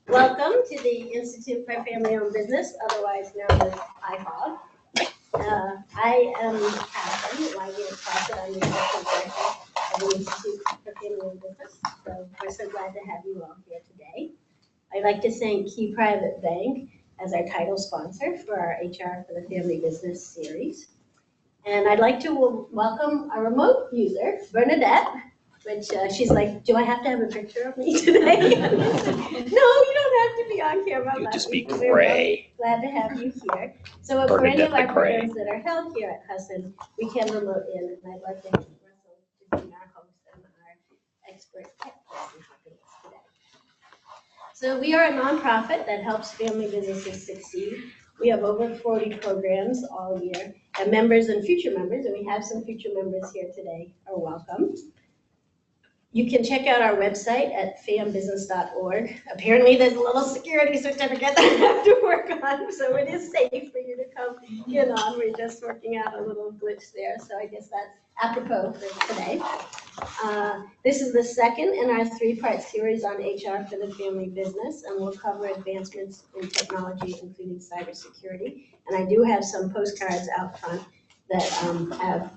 Welcome to the Institute for Family-Owned Business, otherwise known as IFOB. I am Catherine Wygant-Fawcett. I'm the Executive Director of the Institute for Family-Owned Business. So we're so glad to have you all here today. I'd like to thank Key Private Bank as our title sponsor for our HR for the Family Business series. And I'd like to welcome a remote user, Bernadette, which she's like, do I have to have a picture of me today? No, you don't have to be on camera. You just be We're gray. glad to have you here. So for any of Bernadette our the Gray. programs that are held here at Husson, we can remote in, and I'd like to have Russell to be our host and our expert tech person talking to us today. So we are a nonprofit that helps family businesses succeed. We have over 40 programs all year, and members and future members, and we have some future members here today, are welcome. You can check out our website at fambusiness.org. Apparently there's a little security certificate that I have to work on, so it is safe for you to come in on. We're just working out a little glitch there, so I guess that's apropos for today. This is the second in our three-part series on HR for the family business, and we'll cover advancements in technology, including cybersecurity. And I do have some postcards out front that have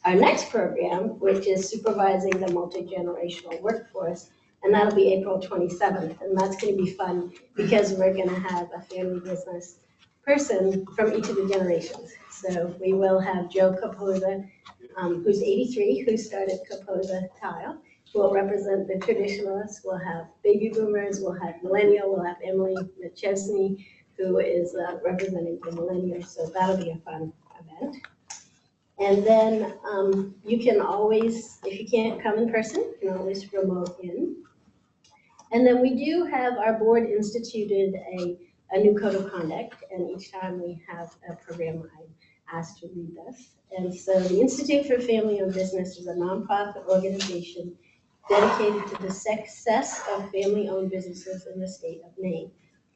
our next program, which is supervising the multi-generational workforce, and that'll be April 27th. And that's going to be fun because we're going to have a family business person from each of the generations. So we will have Joe Caposa, who's 83, who started Caposa Tile, who will represent the traditionalists. We'll have baby boomers, we'll have millennial, we'll have Emily McChesney, who is representing the millennials. So that'll be a fun event. And then you can always, if you can't come in person, you can always remote in. And then we do have, our board instituted a new code of conduct, and each time we have a program, I'm asked to read this. And so the Institute for Family-Owned Business is a nonprofit organization dedicated to the success of family-owned businesses in the state of Maine.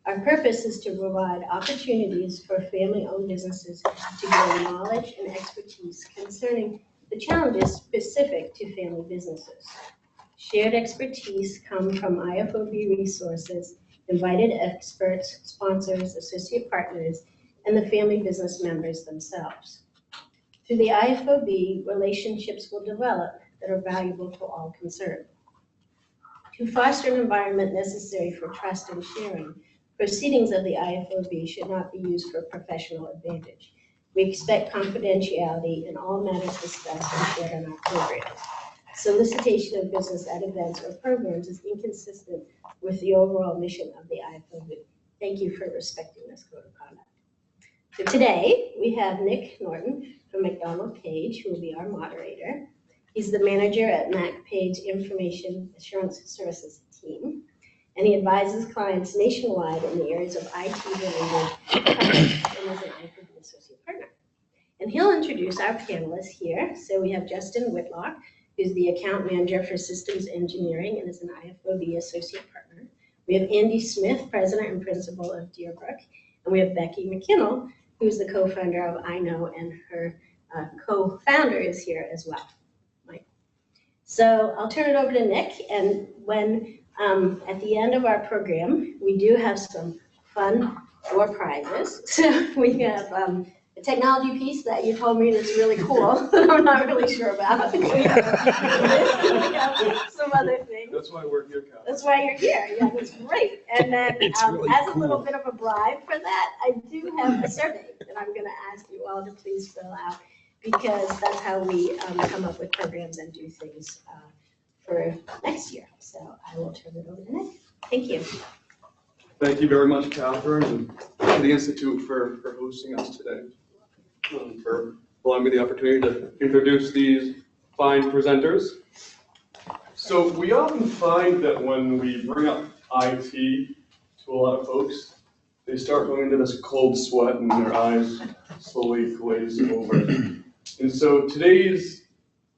Our purpose is to provide opportunities for family-owned businesses to gain knowledge and expertise concerning the challenges specific to family businesses. Shared expertise come from IFOB resources, invited experts, sponsors, associate partners, and the family business members themselves. Through the IFOB, relationships will develop that are valuable to all concerned. To foster an environment necessary for trust and sharing, proceedings of the IFOB should not be used for professional advantage. We expect confidentiality in all matters discussed and shared in our programs. Solicitation of business at events or programs is inconsistent with the overall mission of the IFOB. Thank you for respecting this code of conduct. So today, we have Nick Norton from McDonald Page, who will be our moderator. He's the manager at Mac Page Information Assurance Services team, and he advises clients nationwide in the areas of IT-related topics and is an IFOB associate partner. And he'll introduce our panelists here. So we have Justin Whitlock, who's the account manager for systems engineering and is an IFOB associate partner. We have Andy Smith, president and principal of Deerbrook, and we have Becky McKinnell, who's the co-founder of iKnow, and her co-founder is here as well. Mike. So I'll turn it over to Nick, and when at the end of our program, we do have some fun door prizes. So we have a technology piece that you told me that's really cool that I'm not really sure about. We have some other things. That's why we're here, Cal. That's why you're here. Yeah, that's great. And then It's really as a cool. little bit of a bribe for that, I do have a survey that I'm going to ask you all to please fill out, because that's how we come up with programs and do things for next year. So I will turn it over to Nick. Thank you. Thank you very much, Catherine, and to the Institute for hosting us today, for allowing me the opportunity to introduce these fine presenters. So we often find that when we bring up IT to a lot of folks, they start going into this cold sweat and their eyes slowly glaze over. And so today's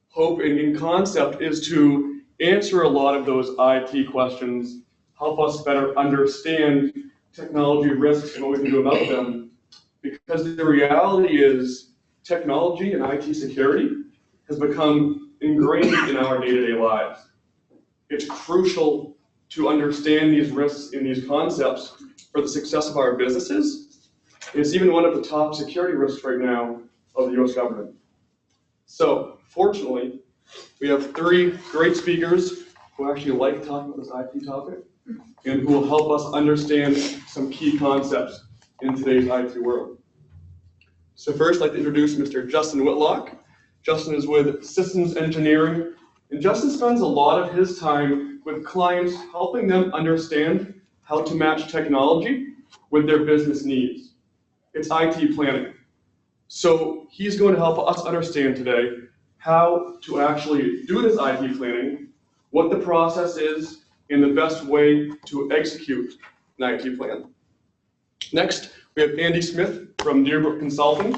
hope and concept is to answer a lot of those IT questions, help us better understand technology risks and what we can do about them. Because the reality is technology and IT security has become ingrained in our day-to-day lives. It's crucial to understand these risks and these concepts for the success of our businesses. It's even one of the top security risks right now of the US government. So fortunately, we have 3 great speakers who actually like talking about this IT topic and who will help us understand some key concepts in today's IT world. So first, I'd like to introduce Mr. Justin Whitlock. Justin is with Systems Engineering, and Justin spends a lot of his time with clients, helping them understand how to match technology with their business needs. It's IT planning. So he's going to help us understand today how to actually do this IT planning, what the process is, and the best way to execute an IT plan. Next, we have Andy Smith from Deerbrook Consulting.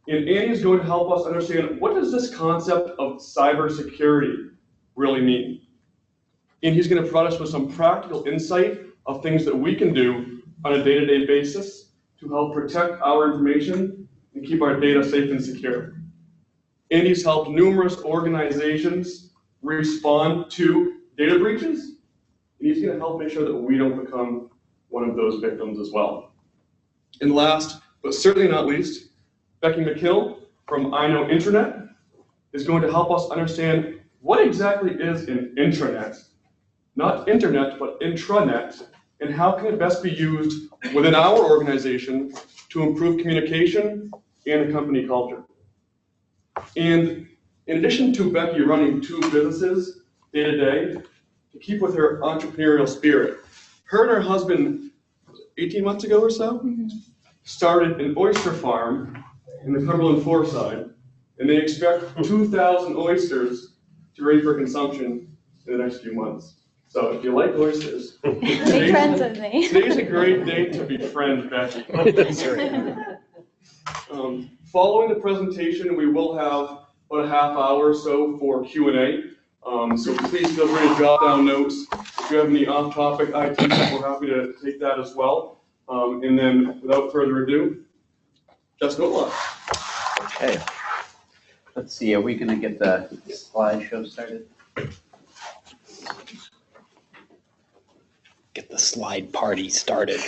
And Andy is going to help us understand, what does this concept of cybersecurity really mean? And he's going to provide us with some practical insight of things that we can do on a day-to-day basis to help protect our information and keep our data safe and secure. Andy's helped numerous organizations respond to data breaches, and he's going to help make sure that we don't become one of those victims as well. And last, but certainly not least, Becky McHill from I Know Internet is going to help us understand what exactly is an intranet, not internet, but intranet, and how can it best be used within our organization to improve communication and company culture. And in addition to Becky running 2 businesses day to day, to keep with her entrepreneurial spirit, her and her husband, 18 months ago or so, started an oyster farm in the Cumberland Foreside, and they expect 2,000 oysters to ready for consumption in the next few months. So if you like oysters, Make friends with me. today's a great day to befriend Becky. That's right. Following the presentation, we will have about a half hour or so for Q&A. So please feel free to jot down notes. If you have any off-topic IT stuff, we're happy to take that as well. And then without further ado, Justin Whitlock. Okay. Let's see, are we going to get the slideshow started? Get the slide party started.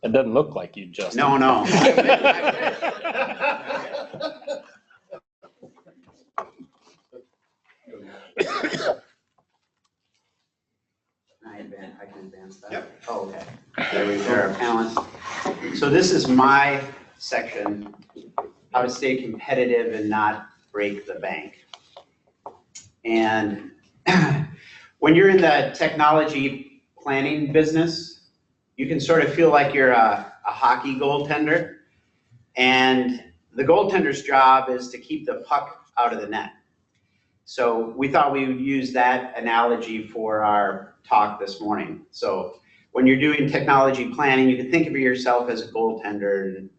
It doesn't look like you, Justin. No, no. I can advance that. Yep. Oh, okay. There are panelists. So this is my section, how to stay competitive and not break the bank. And when you're in the technology planning business, you can sort of feel like you're a hockey goaltender. And the goaltender's job is to keep the puck out of the net. So we thought we would use that analogy for our talk this morning. So when you're doing technology planning, you can think of yourself as a goaltender and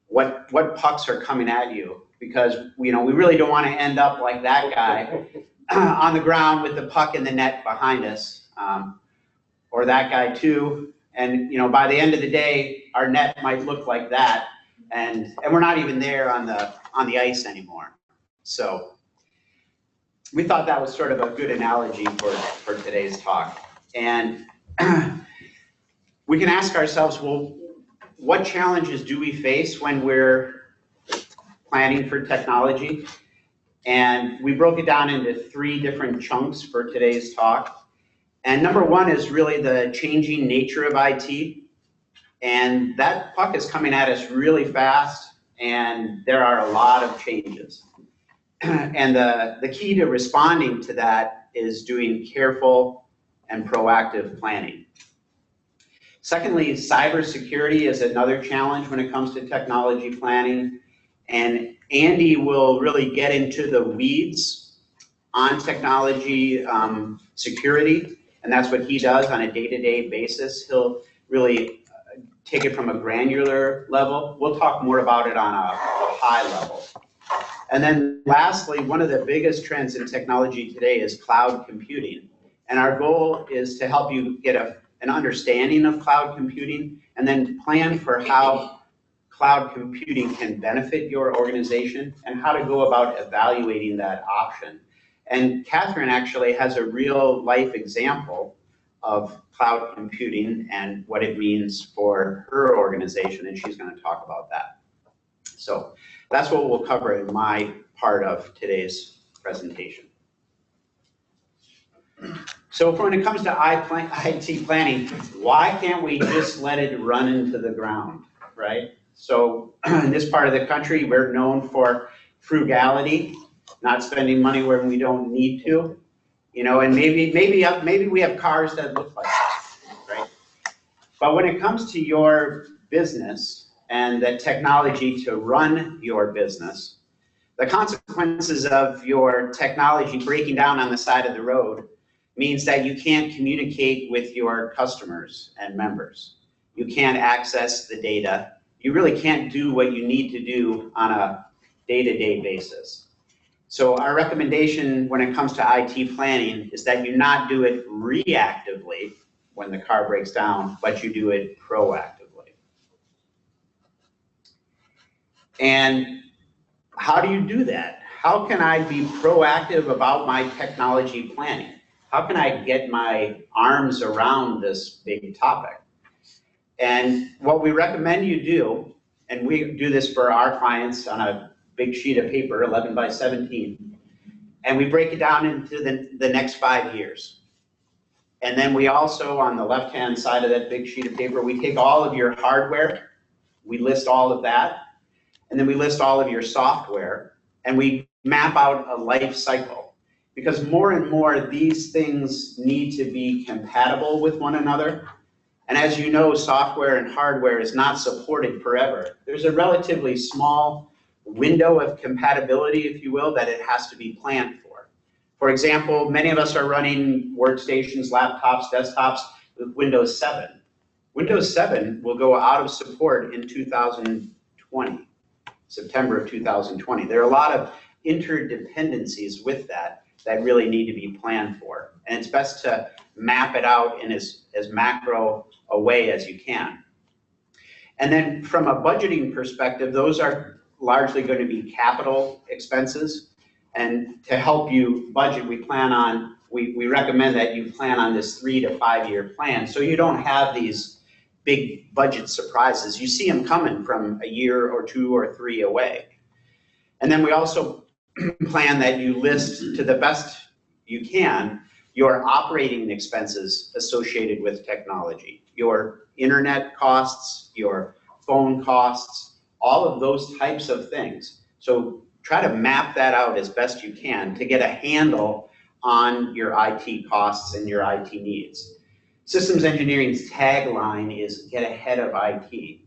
what pucks are coming at you, because we really don't want to end up like that guy on the ground with the puck in the net behind us, or that guy too. And by the end of the day, our net might look like that, and we're not even there on the ice anymore. So we thought that was sort of a good analogy for today's talk. And we can ask ourselves, well, what challenges do we face when we're planning for technology? And we broke it down into 3 different chunks for today's talk. And number 1 is really the changing nature of IT. And that puck is coming at us really fast, and there are a lot of changes. And the key to responding to that is doing careful and proactive planning. Secondly, cybersecurity is another challenge when it comes to technology planning. And Andy will really get into the weeds on technology security, and that's what he does on a day-to-day basis. He'll really take it from a granular level. We'll talk more about it on a high level. And then lastly, one of the biggest trends in technology today is cloud computing. And our goal is to help you get an understanding of cloud computing and then plan for how cloud computing can benefit your organization and how to go about evaluating that option. And Catherine actually has a real life example of cloud computing and what it means for her organization, and she's going to talk about that. So that's what we'll cover in my part of today's presentation. So when it comes to IT planning, why can't we just let it run into the ground, right? So in this part of the country, we're known for frugality, not spending money where we don't need to, you know, and maybe we have cars that look like that, right? But when it comes to your business and the technology to run your business, the consequences of your technology breaking down on the side of the road means that you can't communicate with your customers and members. You can't access the data. You really can't do what you need to do on a day-to-day basis. So our recommendation when it comes to IT planning is that you not do it reactively when the car breaks down, but you do it proactively. And how do you do that? How can I be proactive about my technology planning? How can I get my arms around this big topic? And what we recommend you do, and we do this for our clients on a big sheet of paper, 11 by 17, and we break it down into the next 5 years. And then we also, on the left-hand side of that big sheet of paper, we take all of your hardware, we list all of that, and then we list all of your software, and we map out a life cycle. Because more and more these things need to be compatible with one another. And as you know, software and hardware is not supported forever. There's a relatively small window of compatibility, if you will, that it has to be planned for. For example, many of us are running workstations, laptops, desktops with Windows 7. Windows 7 will go out of support in 2020, September of 2020. There are a lot of interdependencies with that really need to be planned for. And it's best to map it out in as macro a way as you can. And then from a budgeting perspective, those are largely going to be capital expenses. And to help you budget, we recommend that you plan on this 3 to 5 year plan so you don't have these big budget surprises. You see them coming from a year or 2 or 3 away. And then we also plan that you list to the best you can your operating expenses associated with technology, your internet costs, your phone costs, all of those types of things. So try to map that out as best you can to get a handle on your IT costs and your IT needs. Systems engineering's tagline is get ahead of IT.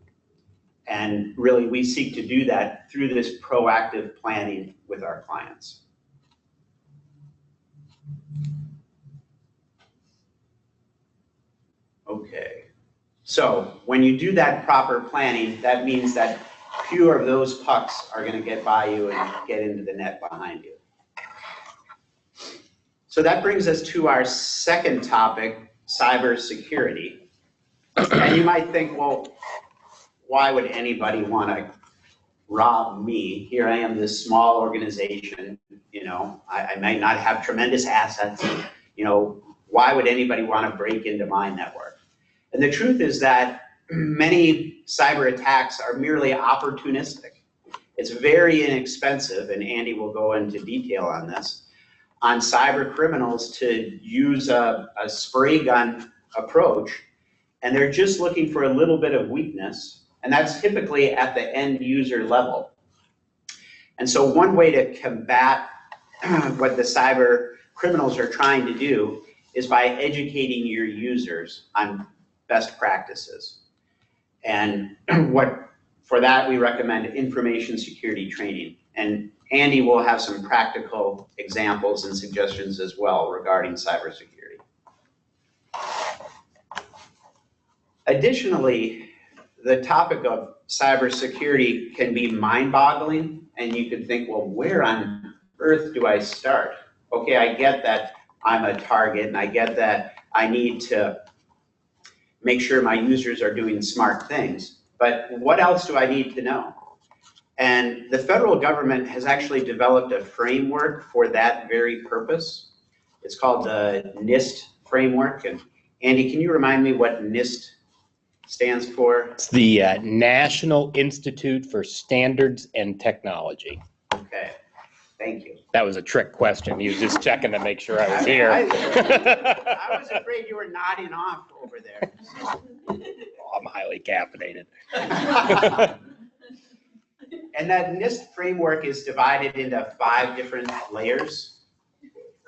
And really, we seek to do that through this proactive planning with our clients. Okay, so when you do that proper planning, that means that fewer of those pucks are going to get by you and get into the net behind you. So that brings us to our second topic, cybersecurity. And you might think, well, why would anybody want to rob me? Here I am, this small organization, you know, I might not have tremendous assets, you know, why would anybody want to break into my network? And the truth is that many cyber attacks are merely opportunistic. It's very inexpensive, and Andy will go into detail on this, on cyber criminals to use a spray gun approach, and they're just looking for a little bit of weakness. And that's typically at the end user level. And so one way to combat what the cyber criminals are trying to do is by educating your users on best practices. And for that, we recommend information security training. And Andy will have some practical examples and suggestions as well regarding cybersecurity. Additionally, the topic of cybersecurity can be mind-boggling, and you could think, well, where on earth do I start? Okay, I get that I'm a target, and I get that I need to make sure my users are doing smart things. But what else do I need to know? And the federal government has actually developed a framework for that very purpose. It's called the NIST framework. And Andy, can you remind me what NIST stands for? It's the National Institute for Standards and Technology. Okay, thank you. That was a trick question. He was just checking to make sure I was here. I was afraid you were nodding off over there. I'm highly caffeinated. And that NIST framework is divided into 5 different layers.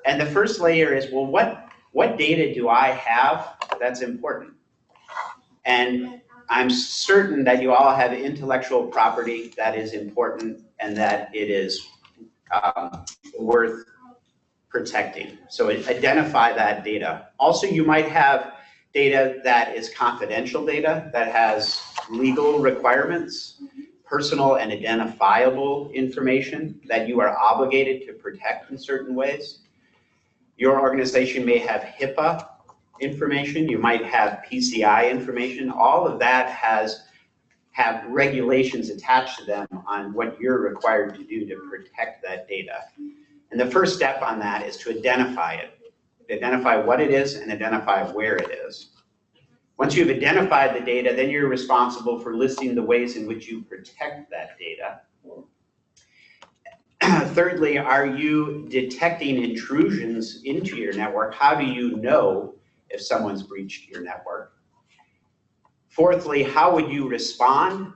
And the first layer is, well, what data do I have that's important? And I'm certain that you all have intellectual property that is important and that it is worth protecting. So identify that data. Also, you might have data that is confidential data that has legal requirements, personal and identifiable information that you are obligated to protect in certain ways. Your organization may have HIPAA information, you might have PCI information. All of that have regulations attached to them on what you're required to do to protect that data. And the first step on that is to identify it. Identify what it is and identify where it is. Once you've identified the data, then you're responsible for listing the ways in which you protect that data. Thirdly, are you detecting intrusions into your network? How do you know if someone's breached your network? Fourthly, how would you respond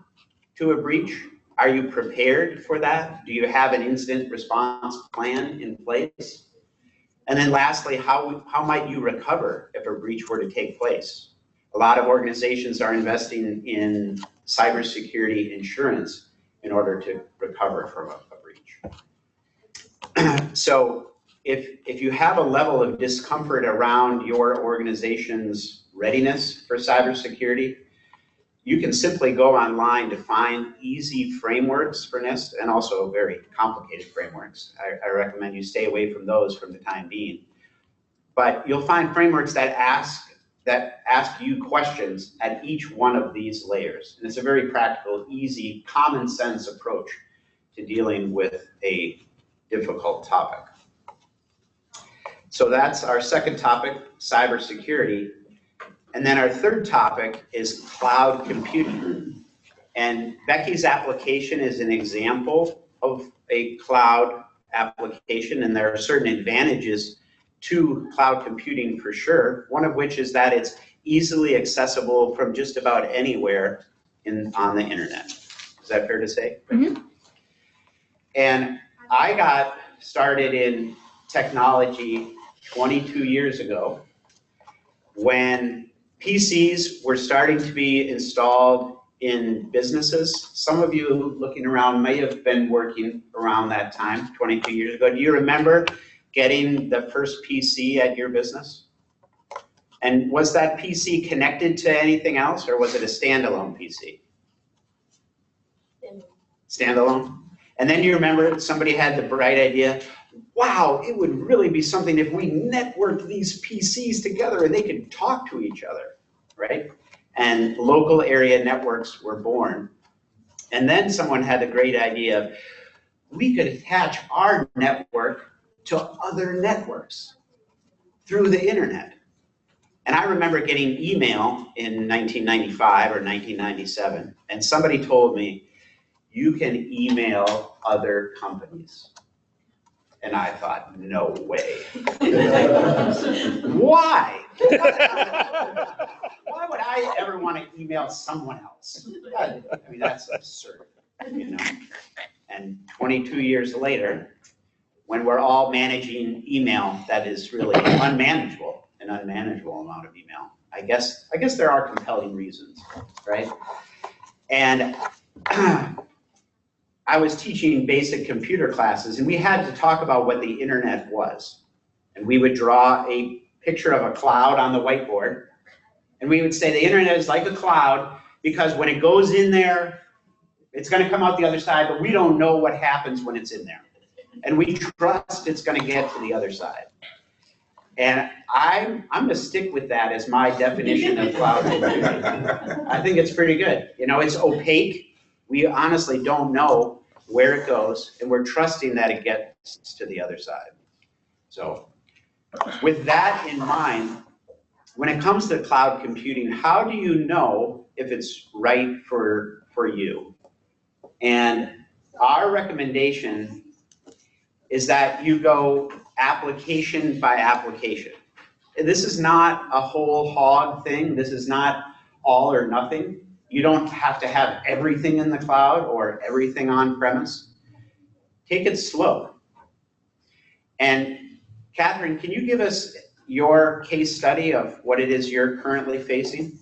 to a breach? Are you prepared for that? Do you have an incident response plan in place? And then lastly, how might you recover if a breach were to take place? A lot of organizations are investing in cybersecurity insurance in order to recover from a breach. So if you have a level of discomfort around your organization's readiness for cybersecurity, you can simply go online to find easy frameworks for NIST and also very complicated frameworks. I recommend you stay away from those for the time being. But you'll find frameworks that ask you questions at each one of these layers. And it's a very practical, easy, common sense approach to dealing with a difficult topic. So that's our second topic, cybersecurity. And then our third topic is cloud computing. And Becky's application is an example of a cloud application, and there are certain advantages to cloud computing for sure, one of which is that it's easily accessible from just about anywhere on the internet. Is that fair to say? Mm-hmm. And I got started in technology 22 years ago when PCs were starting to be installed in businesses. Some of you looking around may have been working around that time, 22 years ago. Do you remember getting the first PC at your business? And was that PC connected to anything else, or was it a standalone PC? Standalone? And then you remember somebody had the bright idea, wow, it would really be something if we networked these PCs together and they could talk to each other, right? And local area networks were born. And then someone had the great idea of, we could attach our network to other networks through the internet. And I remember getting email in 1995 or 1997, and somebody told me, you can email other companies. And I thought, no way. Why? Why would I ever want to email someone else? I mean, that's absurd, you know? And 22 years later, when we're all managing email that is really unmanageable, an unmanageable amount of email, I guess there are compelling reasons, right? And I was teaching basic computer classes, and we had to talk about what the internet was. And we would draw a picture of a cloud on the whiteboard, and we would say the internet is like a cloud because when it goes in there, it's going to come out the other side, but we don't know what happens when it's in there. And we trust it's going to get to the other side. And I'm gonna stick with that as my definition of cloud computing. I think it's pretty good. You know, it's opaque. We honestly don't know where it goes, and we're trusting that it gets to the other side. So with that in mind, when it comes to cloud computing, how do you know if it's right for you? And our recommendation is that you go application by application. This is not a whole hog thing. This is not all or nothing. You don't have to have everything in the cloud or everything on premise. Take it slow. And Catherine, can you give us your case study of what it is you're currently facing?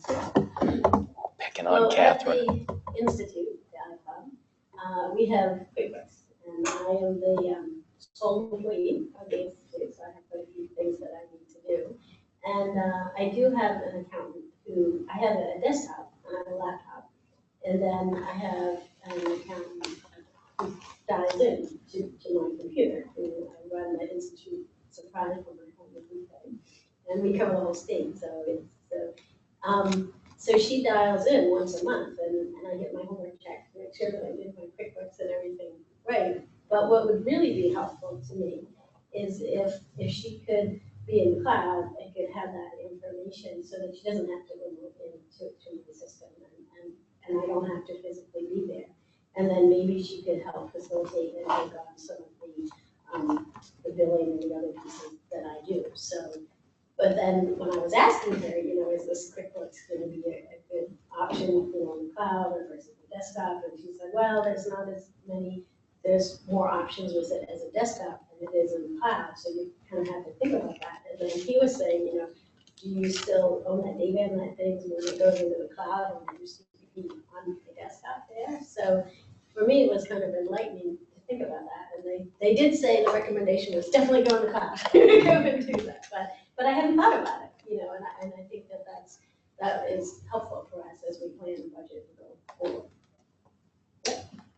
Picking on Catherine. At the Institute, the iCloud, we have QuickBooks, and I am the sole employee of the Institute, so I have quite a few things that I need to do. And I do have an accountant who, I have a desktop and I have a laptop, and then I have an accountant who dials in to my computer. And I run the Institute surprise from my home every day, and we cover the whole state, so it's so she dials in once a month, and I get my homework checked to make sure that I did my QuickBooks and everything right. But what would really be helpful to me is if she could be in the cloud and could have that information so that she doesn't have to remote into the system, and I don't have to physically be there. And then maybe she could help facilitate and take on some of the billing and the other pieces that I do. So, but then when I was asking her, is this QuickBooks going to be a good option, in the cloud or versus the desktop? And she said, well, there's more options with it as a desktop than it is in the cloud. So you kind of have to think about that. And then he was saying, do you still own that data and that things when it goes into the cloud and you used to be on the desktop there? So for me, it was kind of enlightening to think about that. And they did say the recommendation was definitely go in the cloud. Go and do that. But I hadn't thought about it, and I think that is helpful for us as we plan the budget to go forward.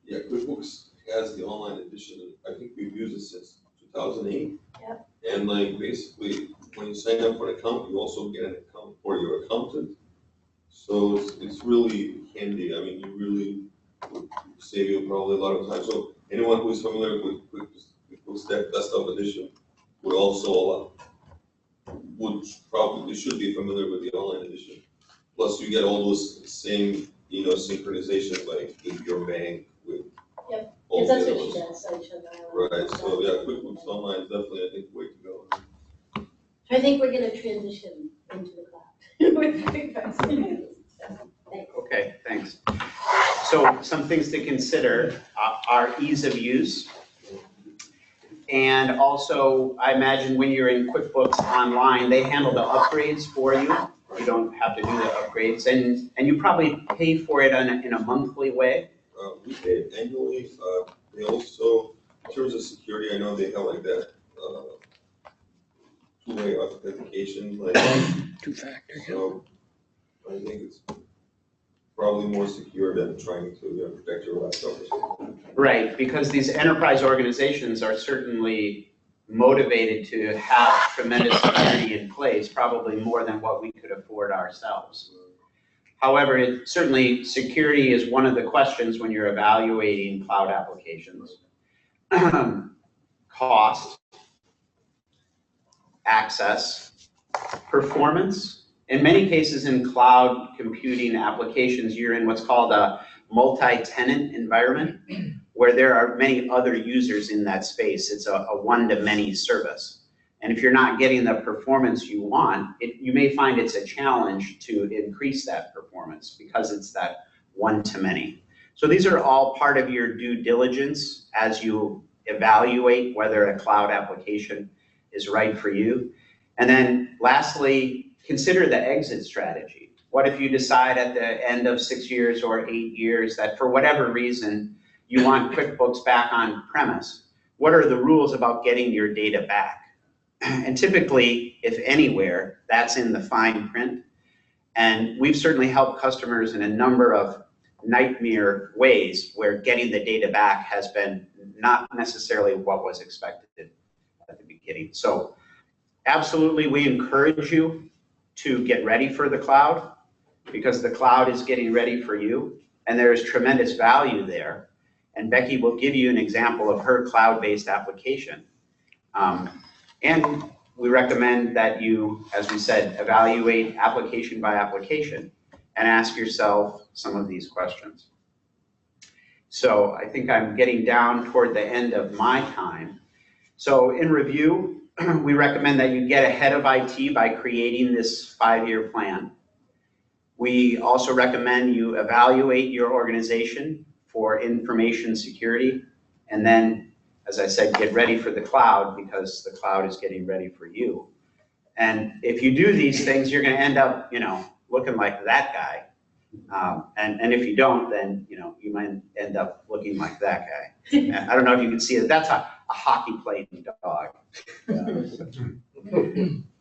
Yeah, QuickBooks has the online edition. I think we've used it since 2008. Yep. And basically, when you sign up for an account, you also get an account for your accountant. So it's really handy. I mean, you really would save you probably a lot of time. So anyone who is familiar with QuickBooks Desktop Edition should be familiar with the online edition. Plus, you get all those same, synchronizations like with your bank, with Yep. all Because the that's what she others. does. So she'll dial in. Right, so yeah, QuickBooks Online is definitely, I think, the way to go. I think we're going to transition into the cloud with QuickBooks. So, thanks. Okay, thanks. So some things to consider are ease of use. And also, I imagine when you're in QuickBooks Online, they handle the upgrades for you. You don't have to do the upgrades, and you probably pay for it in a monthly way. We pay it annually. They also, in terms of security, I know they have like that two-way authentication, Two-factor. so I think it's probably more secure than trying to protect your laptop or something. Right, because these enterprise organizations are certainly motivated to have tremendous security in place, probably more than what we could afford ourselves. However, certainly security is one of the questions when you're evaluating cloud applications. Cost, access, performance. In many cases in cloud computing applications, you're in what's called a multi-tenant environment where there are many other users in that space. It's a one-to-many service. And if you're not getting the performance you want, you may find it's a challenge to increase that performance because it's that one-to-many. So these are all part of your due diligence as you evaluate whether a cloud application is right for you. And then lastly, consider the exit strategy. What if you decide at the end of 6 years or 8 years that for whatever reason you want QuickBooks back on premise? What are the rules about getting your data back? And typically, if anywhere, that's in the fine print. And we've certainly helped customers in a number of nightmare ways where getting the data back has been not necessarily what was expected at the beginning. So Absolutely, we encourage you to get ready for the cloud because the cloud is getting ready for you and there is tremendous value there. And Becky will give you an example of her cloud-based application. And we recommend that you, as we said, evaluate application by application and ask yourself some of these questions. So I think I'm getting down toward the end of my time. So in review, we recommend that you get ahead of IT by creating this 5-year plan. We also recommend you evaluate your organization for information security. And then, as I said, get ready for the cloud because the cloud is getting ready for you. And if you do these things, you're going to end up, looking like that guy. And if you don't, then, you might end up looking like that guy. And I don't know if you can see it. That's a hockey playing dog.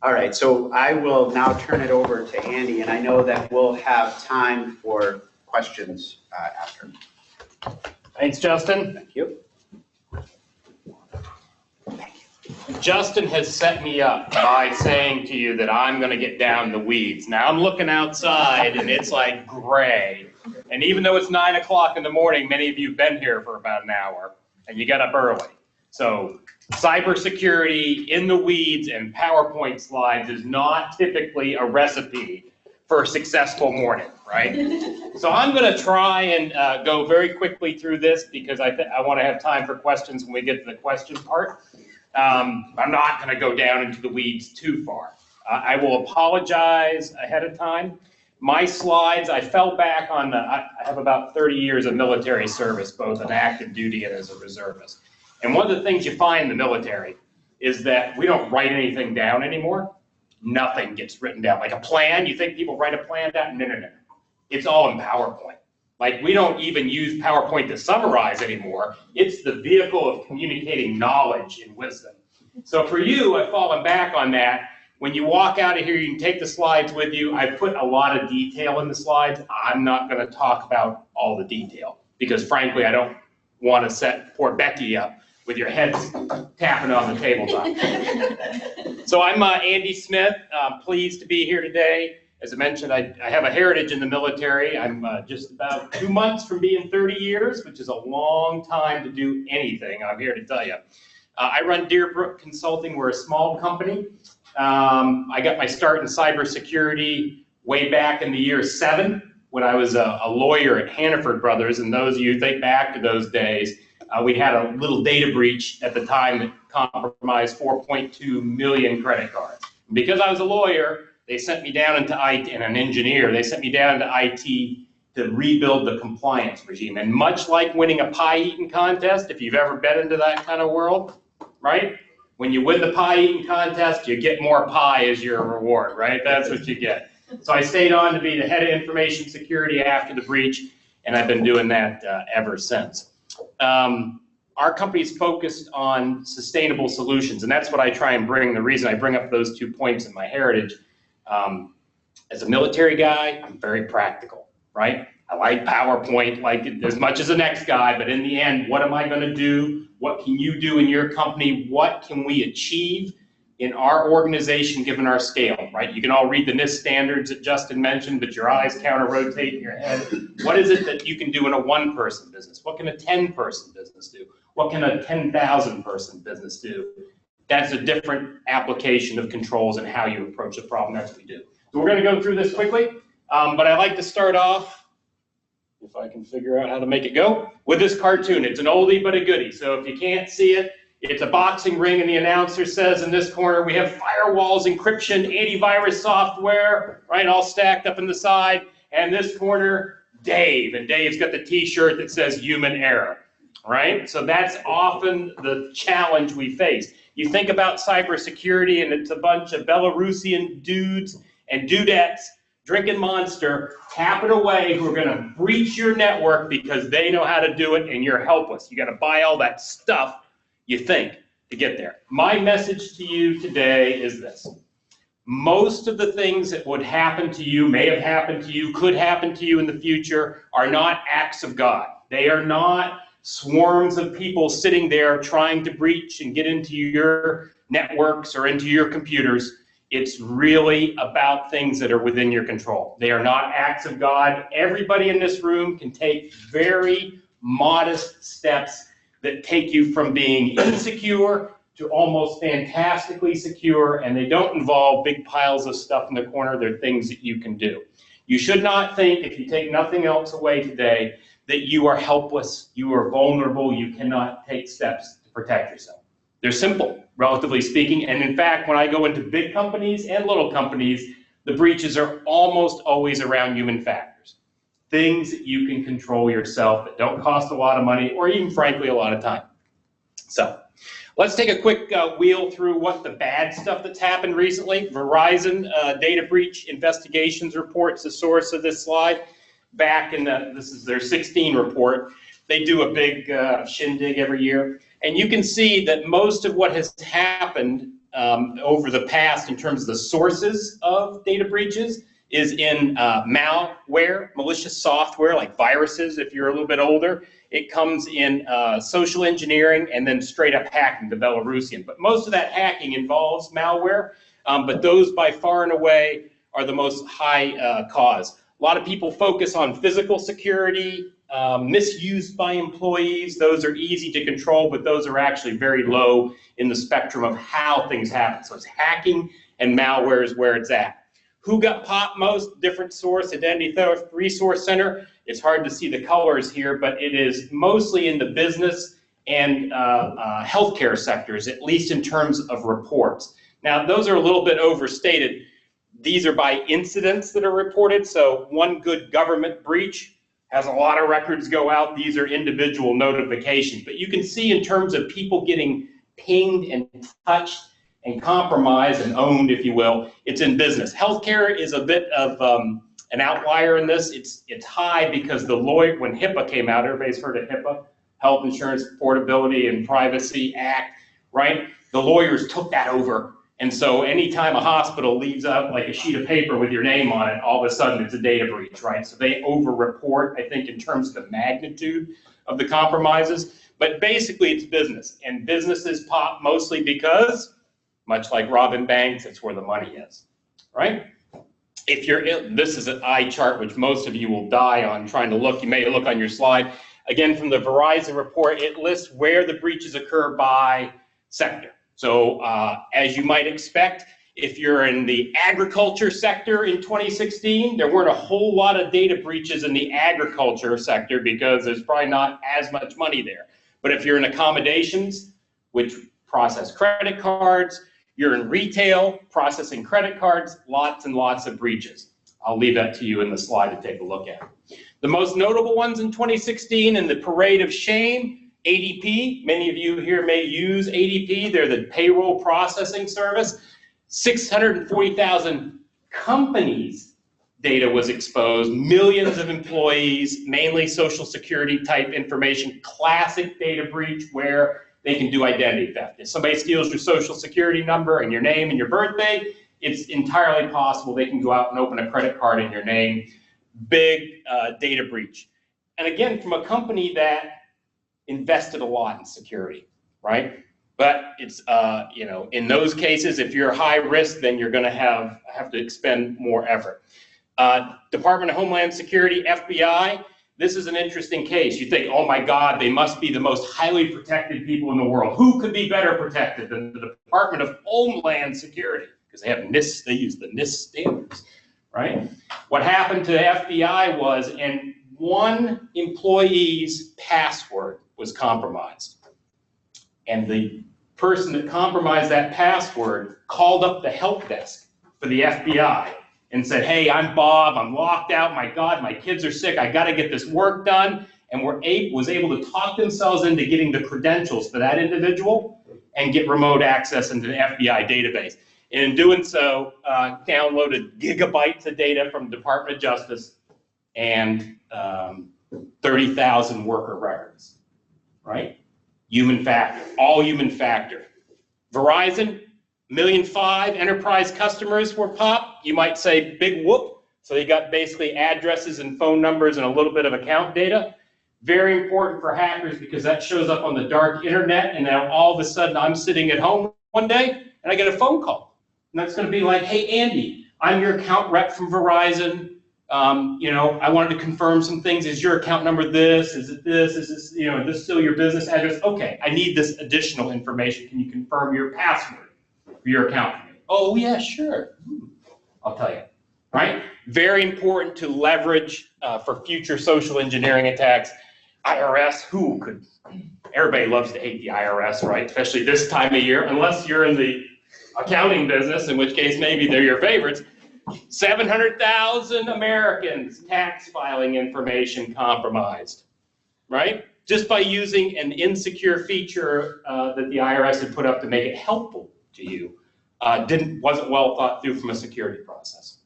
All right, so I will now turn it over to Andy, and I know that we'll have time for questions after. Thanks, Justin. Thank you. Justin has set me up by saying to you that I'm going to get down the weeds. Now I'm looking outside and it's like gray. And even though it's 9 o'clock in the morning, many of you have been here for about an hour and you got up early. So cybersecurity in the weeds and PowerPoint slides is not typically a recipe for a successful morning, right? So I'm going to try and go very quickly through this because I want to have time for questions when we get to the question part. I'm not going to go down into the weeds too far. I will apologize ahead of time. My slides, I fell back on I have about 30 years of military service, both on active duty and as a reservist. And one of the things you find in the military is that we don't write anything down anymore. Nothing gets written down. Like a plan, you think people write a plan down? No, no, no. It's all in PowerPoint. Like we don't even use PowerPoint to summarize anymore. It's the vehicle of communicating knowledge and wisdom. So for you, I've fallen back on that. When you walk out of here, you can take the slides with you. I put a lot of detail in the slides. I'm not going to talk about all the detail because frankly, I don't want to set poor Becky up with your heads tapping on the tabletop. So I'm Andy Smith, pleased to be here today. As I mentioned, I have a heritage in the military. I'm just about 2 months from being 30 years, which is a long time to do anything, I'm here to tell you. I run Deerbrook Consulting. We're a small company. I got my start in cybersecurity way back in the year 7 when I was a lawyer at Hannaford Brothers. And those of you who think back to those days, we had a little data breach at the time that compromised 4.2 million credit cards. Because I was a lawyer, they sent me down into IT, and an engineer, they sent me down to IT to rebuild the compliance regime. And much like winning a pie eating contest, if you've ever been into that kind of world, right? When you win the pie eating contest, you get more pie as your reward, right? That's what you get. So I stayed on to be the head of information security after the breach, and I've been doing that ever since. Our company's focused on sustainable solutions, and that's what I try and bring. The reason I bring up those 2 points in my heritage, as a military guy, I'm very practical, right? I like PowerPoint like as much as the next guy, but in the end, what am I going to do? What can you do in your company? What can we achieve in our organization given our scale, right? You can all read the NIST standards that Justin mentioned, but your eyes counter-rotate in your head. What is it that you can do in a 1-person business? What can a 10-person business do? What can a 10,000-person business do? That's a different application of controls and how you approach the problem. That's what we do. So we're going to go through this quickly, but I like to start off, if I can figure out how to make it go, with this cartoon. It's an oldie but a goodie. So if you can't see it, it's a boxing ring, and the announcer says in this corner, we have firewalls, encryption, antivirus software, right, all stacked up in the side. And this corner, Dave. And Dave's got the t-shirt that says human error, right? So that's often the challenge we face. You think about cybersecurity, and it's a bunch of Belarusian dudes and dudettes drinking Monster, tapping away, who are going to breach your network because they know how to do it, and you're helpless. You got to buy all that stuff you think to get there. My message to you today is this. Most of the things that would happen to you, may have happened to you, could happen to you in the future, are not acts of God. They are not swarms of people sitting there trying to breach and get into your networks or into your computers. It's really about things that are within your control. They are not acts of God. Everybody in this room can take very modest steps that take you from being insecure to almost fantastically secure, and they don't involve big piles of stuff in the corner. They're things that you can do. You should not think, if you take nothing else away today, that you are helpless, you are vulnerable, you cannot take steps to protect yourself. They're simple, relatively speaking, and in fact, when I go into big companies and little companies, the breaches are almost always around human factors. Things that you can control yourself that don't cost a lot of money or even, frankly, a lot of time. So, let's take a quick wheel through what the bad stuff that's happened recently. Verizon data breach investigations report's the source of this slide. Back in this is their 16 report. They do a big shindig every year. And you can see that most of what has happened over the past in terms of the sources of data breaches is in malware, malicious software like viruses if you're a little bit older. It comes in social engineering and then straight up hacking, the Belarusian. But most of that hacking involves malware, but those by far and away are the most high cause. A lot of people focus on physical security, misuse by employees. Those are easy to control, but those are actually very low in the spectrum of how things happen. So it's hacking and malware is where it's at. Who got popped most? Different source, Identity Theft Resource Center. It's hard to see the colors here, but it is mostly in the business and healthcare sectors, at least in terms of reports. Now, those are a little bit overstated. These are by incidents that are reported, so one good government breach has a lot of records go out. These are individual notifications. But you can see in terms of people getting pinged and touched and compromised and owned, if you will, it's in business. Healthcare is a bit of an outlier in this. It's high because the lawyer, when HIPAA came out, everybody's heard of HIPAA, Health Insurance Portability and Privacy Act, right? The lawyers took that over. And so anytime a hospital leaves out like a sheet of paper with your name on it, all of a sudden it's a data breach, right? So they over-report, I think, in terms of the magnitude of the compromises. But basically it's business. And businesses pop mostly because, much like robbing banks, it's where the money is, right? If you're, this is an eye chart, which most of you will die on trying to look. You may look on your slide. Again, from the Verizon report, it lists where the breaches occur by sector. So as you might expect, if you're in the agriculture sector in 2016, there weren't a whole lot of data breaches in the agriculture sector because there's probably not as much money there. But if you're in accommodations, which process credit cards, you're in retail, processing credit cards, lots and lots of breaches. I'll leave that to you in the slide to take a look at. The most notable ones in 2016 in the parade of shame, ADP, many of you here may use ADP. They're the payroll processing service. 640,000 companies' data was exposed, millions of employees, mainly social security type information, classic data breach where they can do identity theft. If somebody steals your social security number and your name and your birthday, it's entirely possible they can go out and open a credit card in your name. Big data breach. And again, from a company that invested a lot in security, right? But it's, you know, in those cases, if you're high risk, then you're going to have to expend more effort. Department of Homeland Security, FBI, this is an interesting case. You think, oh my God, they must be the most highly protected people in the world. Who could be better protected than the Department of Homeland Security? Because they have NIST, they use the NIST standards, right? What happened to the FBI was, and one employee's password was compromised. And the person that compromised that password called up the help desk for the FBI and said, hey, I'm Bob, I'm locked out, my God, my kids are sick, I gotta get this work done, and was able to talk themselves into getting the credentials for that individual and get remote access into the FBI database. And in doing so, downloaded gigabytes of data from the Department of Justice and 30,000 worker records, right? Human factor, all human factor. Verizon, 1.5 million enterprise customers were popped. You might say big whoop. So they got basically addresses and phone numbers and a little bit of account data. Very important for hackers because that shows up on the dark internet, and now all of a sudden I'm sitting at home one day and I get a phone call. And that's going to be like, hey, Andy, I'm your account rep from Verizon. I wanted to confirm some things. Is your account number this? Is it this? Is this, is this still your business address? Okay, I need this additional information. Can you confirm your password for your account for me? Oh, yeah, sure. I'll tell you, right? Very important to leverage for future social engineering attacks. IRS, everybody loves to hate the IRS, right? Especially this time of year, unless you're in the accounting business, in which case maybe they're your favorites. 700,000 Americans tax filing information compromised, right? Just by using an insecure feature that the IRS had put up to make it helpful to you, wasn't well thought through from a security process.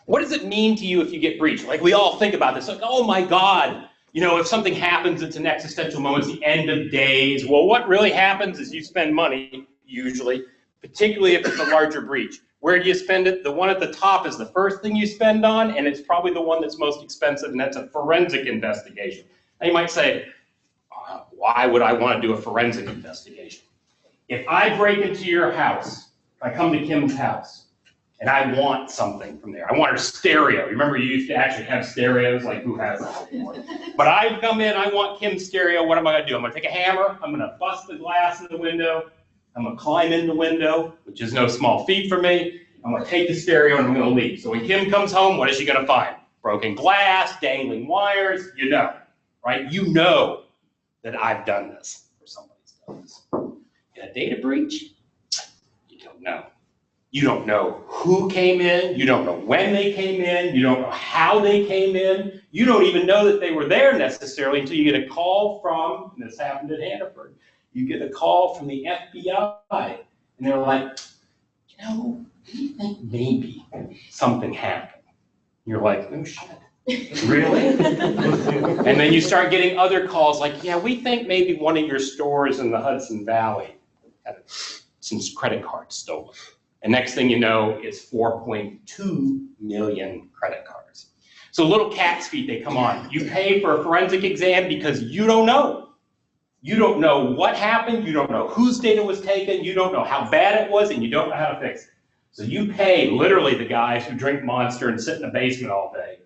What does it mean to you if you get breached? Like, we all think about this, like, oh my God, if something happens, it's an existential moment, it's the end of days. Well, what really happens is you spend money, usually, particularly if it's a larger breach. Where do you spend it? The one at the top is the first thing you spend on, and it's probably the one that's most expensive, and that's a forensic investigation. Now you might say, why would I want to do a forensic investigation? If I break into your house, I come to Kim's house, and I want something from there. I want her stereo. Remember, you used to actually have stereos, like who has that anymore? But I come in, I want Kim's stereo. What am I going to do? I'm going to take a hammer. I'm going to bust the glass in the window. I'm going to climb in the window, which is no small feat for me. I'm going to take the stereo and I'm going to leave. So when Kim comes home, what is she going to find? Broken glass, dangling wires, right? You know that I've done this, or somebody's done this. In a data breach, you don't know. You don't know who came in. You don't know when they came in. You don't know how they came in. You don't even know that they were there necessarily until you get a call from, and this happened at Hannaford, you get a call from the FBI, and they're like, we think maybe something happened. You're like, oh shit, really? And then you start getting other calls like, yeah, we think maybe one of your stores in the Hudson Valley had some credit cards stolen. And next thing you know, it's 4.2 million credit cards. So little cat's feet, they come on. You pay for a forensic exam because you don't know. You don't know what happened, you don't know whose data was taken, you don't know how bad it was, and you don't know how to fix it. So you pay literally the guys who drink Monster and sit in the basement all day,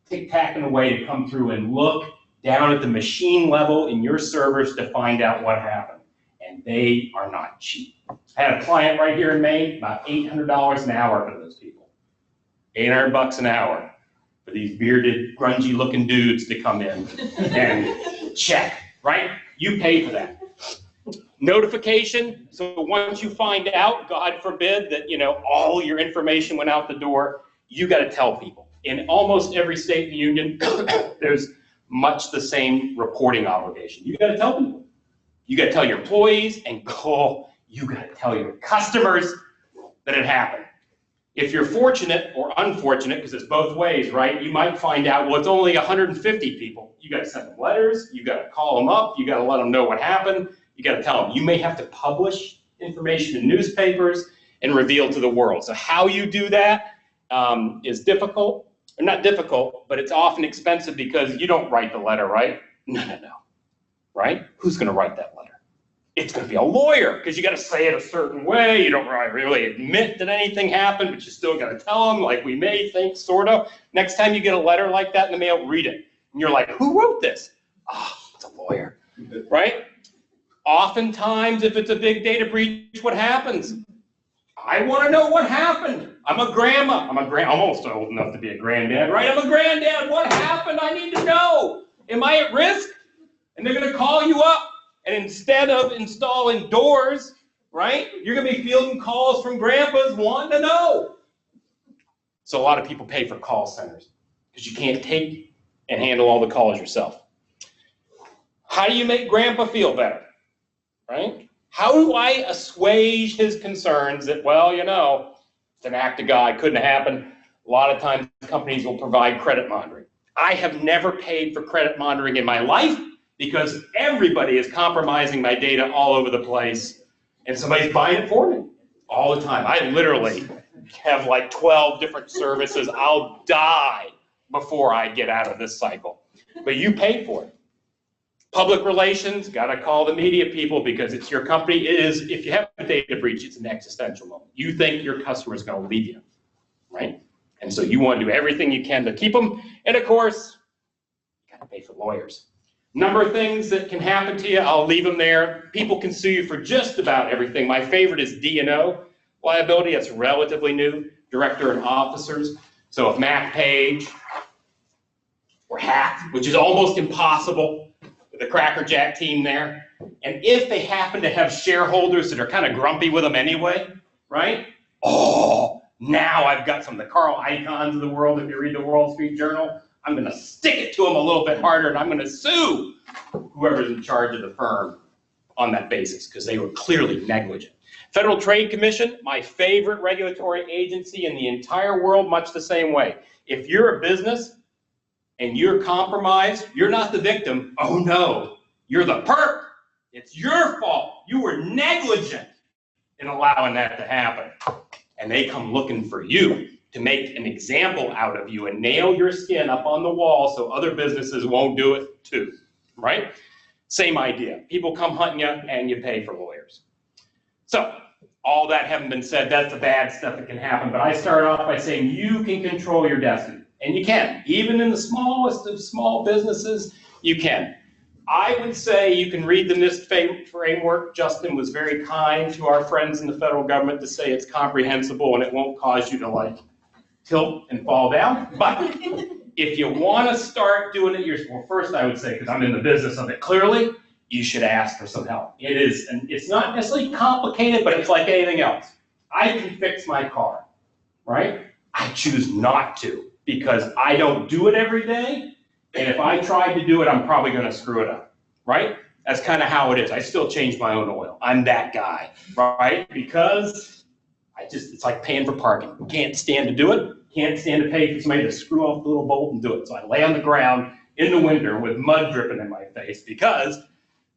tic-tacking away to come through and look down at the machine level in your servers to find out what happened. And they are not cheap. I had a client right here in Maine, about $800 an hour for those people. $800 an hour for these bearded, grungy looking dudes to come in and check, right? You pay for that. Notification, so once you find out, God forbid, that all your information went out the door, you got to tell people. In almost every state in the union, there's much the same reporting obligation. You got to tell people. You got to tell your employees, and you got to tell your customers that it happened. If you're fortunate or unfortunate, because it's both ways, right? You might find out, well, it's only 150 people. You got to send them letters. You got to call them up. You got to let them know what happened. You got to tell them. You may have to publish information in newspapers and reveal to the world. So how you do that is difficult, or not difficult, but it's often expensive because you don't write the letter, right? No, right? Who's going to write that letter? It's going to be a lawyer, because you got to say it a certain way. You don't really admit that anything happened, but you still got to tell them, like we may think, sort of. Next time you get a letter like that in the mail, read it. And you're like, who wrote this? Oh, it's a lawyer, right? Oftentimes, if it's a big data breach, what happens? I want to know what happened. I'm a grandma. I'm almost old enough to be a granddad, right? I'm a granddad. What happened? I need to know. Am I at risk? And they're going to call you up. And instead of installing doors, right, you're going to be fielding calls from grandpas wanting to know. So a lot of people pay for call centers because you can't take and handle all the calls yourself. How do you make grandpa feel better, right? How do I assuage his concerns that, well, it's an act of God, couldn't have happened. A lot of times companies will provide credit monitoring. I have never paid for credit monitoring in my life, because everybody is compromising my data all over the place, and somebody's buying it for me all the time. I literally have like 12 different services. I'll die before I get out of this cycle. But you pay for it. Public relations, gotta call the media people because it's your company. It is, if you have a data breach, it's an existential moment. You think your customer is gonna leave you, right? And so you want to do everything you can to keep them. And of course, you gotta pay for lawyers. Number of things that can happen to you, I'll leave them there. People can sue you for just about everything. My favorite is D&O liability. That's relatively new, director and officers. So if Mac Page were hacked, which is almost impossible with the Cracker Jack team there, and if they happen to have shareholders that are kind of grumpy with them anyway, right? Oh, now I've got some of the Carl Icahns of the world. If you read the Wall Street Journal, I'm going to stick it to them a little bit harder, and I'm going to sue whoever's in charge of the firm on that basis because they were clearly negligent. Federal Trade Commission, my favorite regulatory agency in the entire world, much the same way. If you're a business and you're compromised, you're not the victim. Oh no, you're the perp. It's your fault. You were negligent in allowing that to happen. And they come looking for you to make an example out of you and nail your skin up on the wall so other businesses won't do it too, right? Same idea. People come hunting you and you pay for lawyers. So all that having been said, that's the bad stuff that can happen. But I start off by saying you can control your destiny. And you can. Even in the smallest of small businesses, you can. I would say you can read the NIST framework. Justin was very kind to our friends in the federal government to say it's comprehensible and it won't cause you to like tilt and fall down. But if you want to start doing it yourself, well, first I would say, because I'm in the business of it clearly, you should ask for some help. It is, and it's not necessarily complicated, but it's like anything else. I can fix my car, right? I choose not to because I don't do it every day. And if I tried to do it, I'm probably going to screw it up, right? That's kind of how it is. I still change my own oil. I'm that guy, right? Because it's like paying for parking. Can't stand to do it. Can't stand to pay for somebody to screw off the little bolt and do it. So I lay on the ground in the winter with mud dripping in my face because it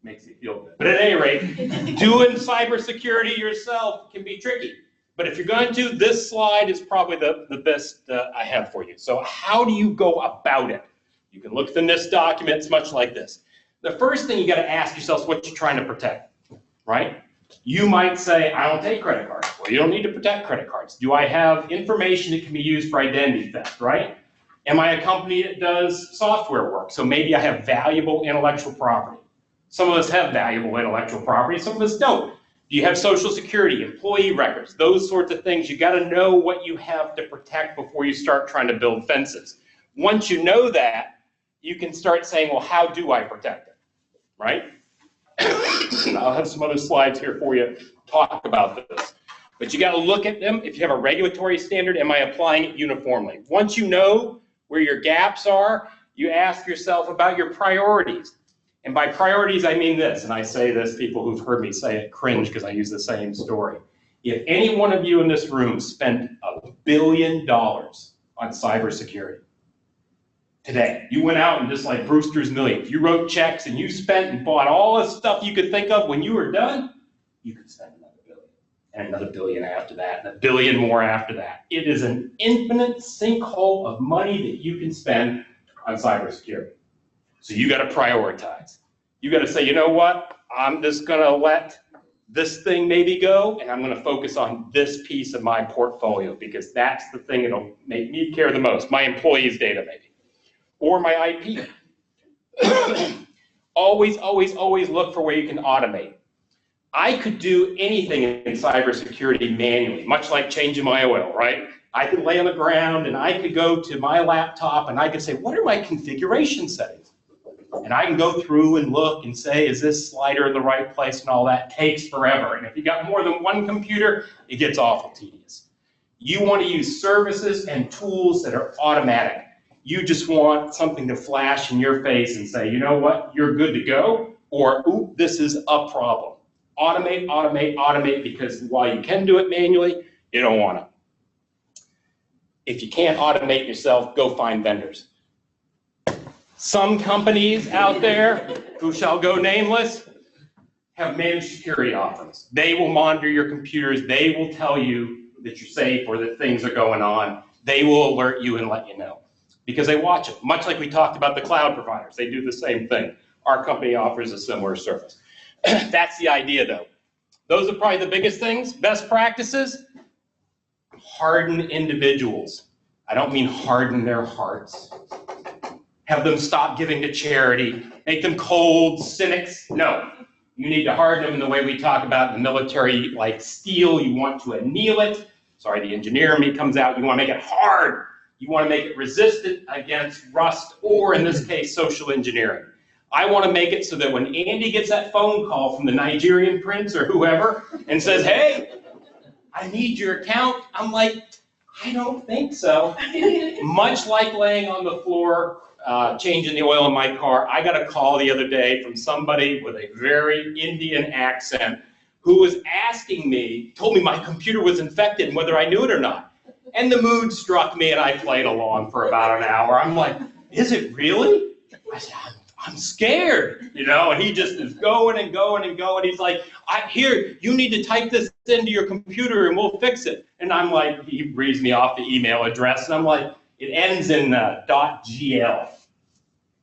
makes me feel good. But at any rate, doing cybersecurity yourself can be tricky. But if you're going to, this slide is probably the best I have for you. So how do you go about it? You can look at the NIST documents much like this. The first thing you got to ask yourself is what you're trying to protect, right? You might say, I don't take credit cards. Well, you don't need to protect credit cards. Do I have information that can be used for identity theft, right? Am I a company that does software work? So maybe I have valuable intellectual property. Some of us have valuable intellectual property, some of us don't. Do you have Social Security, employee records, those sorts of things? You got to know what you have to protect before you start trying to build fences. Once you know that, you can start saying, well, how do I protect it, right? I'll have some other slides here for you talk about this. But you got to look at them. If you have a regulatory standard, am I applying it uniformly? Once you know where your gaps are, you ask yourself about your priorities. And by priorities, I mean this, and I say this, people who've heard me say it cringe because I use the same story. If any one of you in this room spent $1 billion on cybersecurity today, you went out and just like Brewster's Millions, you wrote checks and you spent and bought all the stuff you could think of, when you were done, you could spend another billion and another billion after that and a billion more after that. It is an infinite sinkhole of money that you can spend on cybersecurity. So you got to prioritize. You got to say, you know what? I'm just going to let this thing maybe go, and I'm going to focus on this piece of my portfolio because that's the thing that'll make me care the most. My employees' data maybe, or my IP. Always, always, always look for where you can automate. I could do anything in cybersecurity manually, much like changing my oil, right? I could lay on the ground and I could go to my laptop and I could say, what are my configuration settings? And I can go through and look and say, is this slider in the right place, and all that takes forever. And if you got more than one computer, it gets awful tedious. You want to use services and tools that are automatic. You just want something to flash in your face and say, you know what, you're good to go, or, ooh, this is a problem. Automate, automate, automate, because while you can do it manually, you don't want to. If you can't automate yourself, go find vendors. Some companies out there, who shall go nameless, have managed security offerings. They will monitor your computers. They will tell you that you're safe or that things are going on. They will alert you and let you know because they watch it. Much like we talked about the cloud providers, they do the same thing. our company offers a similar service. That's the idea though. Those are probably the biggest things. Best practices, harden individuals. I don't mean harden their hearts. Have them stop giving to charity, make them cold, cynics. No, you need to harden them in the way we talk about in the military, like steel. You want to anneal it. Sorry, the engineer in me comes out. You want to make it hard. You want to make it resistant against rust, or in this case, social engineering. I want to make it so that when Andy gets that phone call from the Nigerian prince or whoever and says, hey, I need your account, I'm like, I don't think so. Much like laying on the floor, changing the oil in my car, I got a call the other day from somebody with a very Indian accent who was asking me, told me my computer was infected and whether I knew it or not. And the mood struck me and I played along for about an hour. I'm like, is it really? I said, I'm scared, you know, and he just is going and going and going. He's like, here, you need to type this into your computer and we'll fix it. And I'm like, he reads me off the email address and I'm like, it ends in .gl.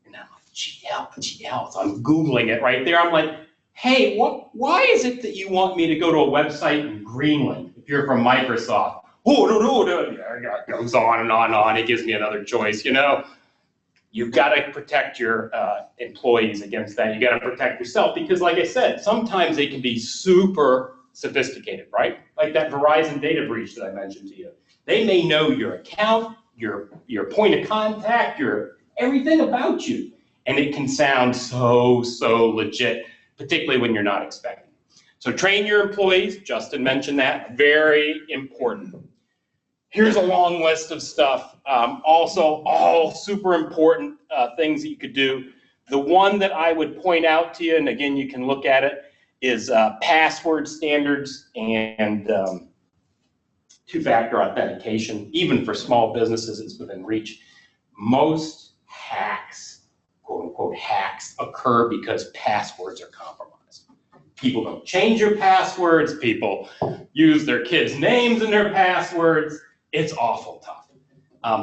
And I'm like, GL. So I'm Googling it right there. I'm like, hey, why is it that you want me to go to a website in Greenland if you're from Microsoft? Oh, no. Yeah, it goes on and on and on. It gives me another choice, you know. You've got to protect your employees against that. You got to protect yourself because, like I said, sometimes they can be super sophisticated, right? Like that Verizon data breach that I mentioned to you. They may know your account, your point of contact, everything about you, and it can sound so legit, particularly when you're not expecting. So train your employees. Justin mentioned that. Very important. Here's a long list of stuff. Also, all super important things that you could do. The one that I would point out to you, and again, you can look at it, is password standards and two-factor authentication. Even for small businesses, it's within reach. Most hacks, quote unquote hacks, occur because passwords are compromised. People don't change their passwords. People use their kids' names in their passwords. It's awful tough.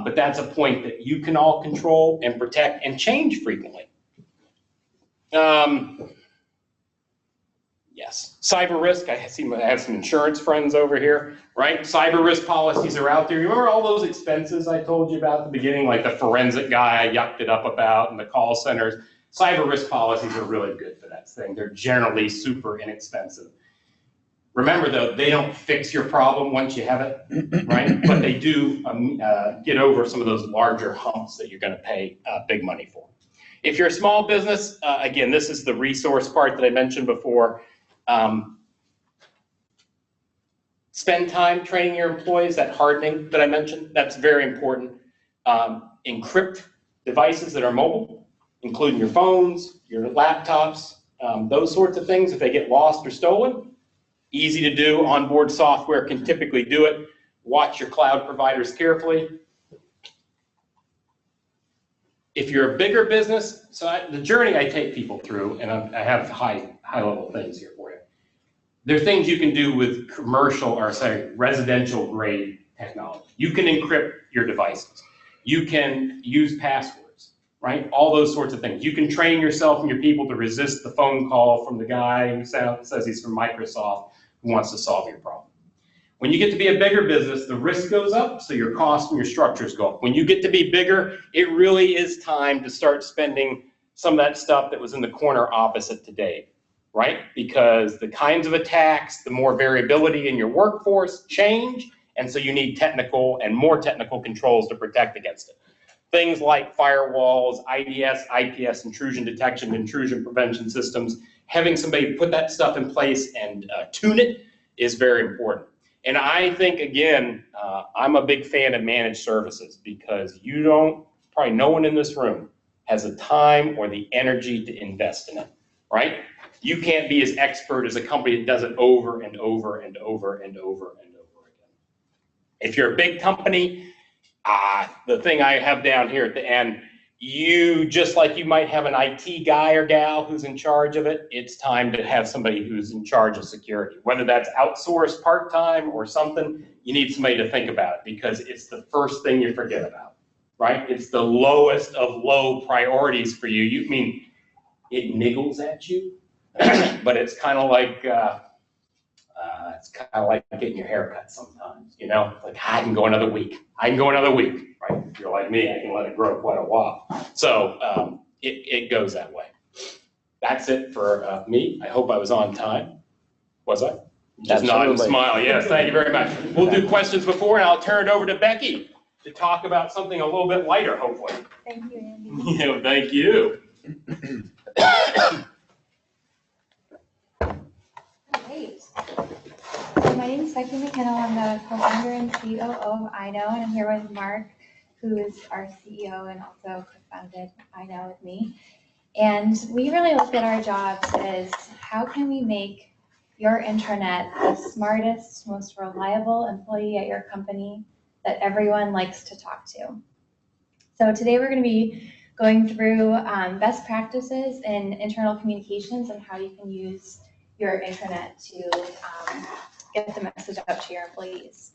But that's a point that you can all control and protect and change frequently. Yes, cyber risk. I have some insurance friends over here, right? Cyber risk policies are out there. You remember all those expenses I told you about at the beginning, like the forensic guy I yucked it up about and the call centers? Cyber risk policies are really good for that thing. They're generally super inexpensive. Remember though, they don't fix your problem once you have it, right? But they do get over some of those larger humps that you're gonna pay big money for. If you're a small business, again, this is the resource part that I mentioned before. Spend time training your employees, that hardening that I mentioned, that's very important. Encrypt devices that are mobile, including your phones, your laptops, those sorts of things if they get lost or stolen. Easy to do, onboard software can typically do it. Watch your cloud providers carefully. If you're a bigger business, the journey I take people through, and I have high level things here for you. There are things you can do with residential grade technology. You can encrypt your devices. You can use passwords, right? All those sorts of things. You can train yourself and your people to resist the phone call from the guy who says he's from Microsoft who wants to solve your problem. When you get to be a bigger business, the risk goes up, so your costs and your structures go up. When you get to be bigger, it really is time to start spending some of that stuff that was in the corner opposite today, right? Because the kinds of attacks, the more variability in your workforce change, and so you need technical and more technical controls to protect against it. Things like firewalls, IDS, IPS, intrusion detection, intrusion prevention systems, having somebody put that stuff in place and tune it is very important. And I think, again, I'm a big fan of managed services because probably no one in this room has the time or the energy to invest in it, right? You can't be as expert as a company that does it over and over and over and over and over again. If you're a big company, the thing I have down here at the end, just like you might have an IT guy or gal who's in charge of it, it's time to have somebody who's in charge of security. Whether that's outsourced part-time or something, you need somebody to think about it because it's the first thing you forget about, right? It's the lowest of low priorities for you. it niggles at you, but it's kind of like getting your hair cut sometimes, you know? Like, I can go another week. Right? If you're like me, I can let it grow quite a while. So it goes that way. That's it for me. I hope I was on time. Was I? Just nod and smile. Yes, thank you very much. We'll do questions before, and I'll turn it over to Becky to talk about something a little bit lighter, hopefully. Thank you, Andy. Yeah, thank you. Great. So my name is Becky McKinnell. I'm the co-founder and COO of iKnow, and I'm here with Mark, who is our CEO and also co-founded iKnow with me. And we really look at our jobs as how can we make your intranet the smartest, most reliable employee at your company that everyone likes to talk to. So today we're going to be going through best practices in internal communications and how you can use your intranet to get the message out to your employees.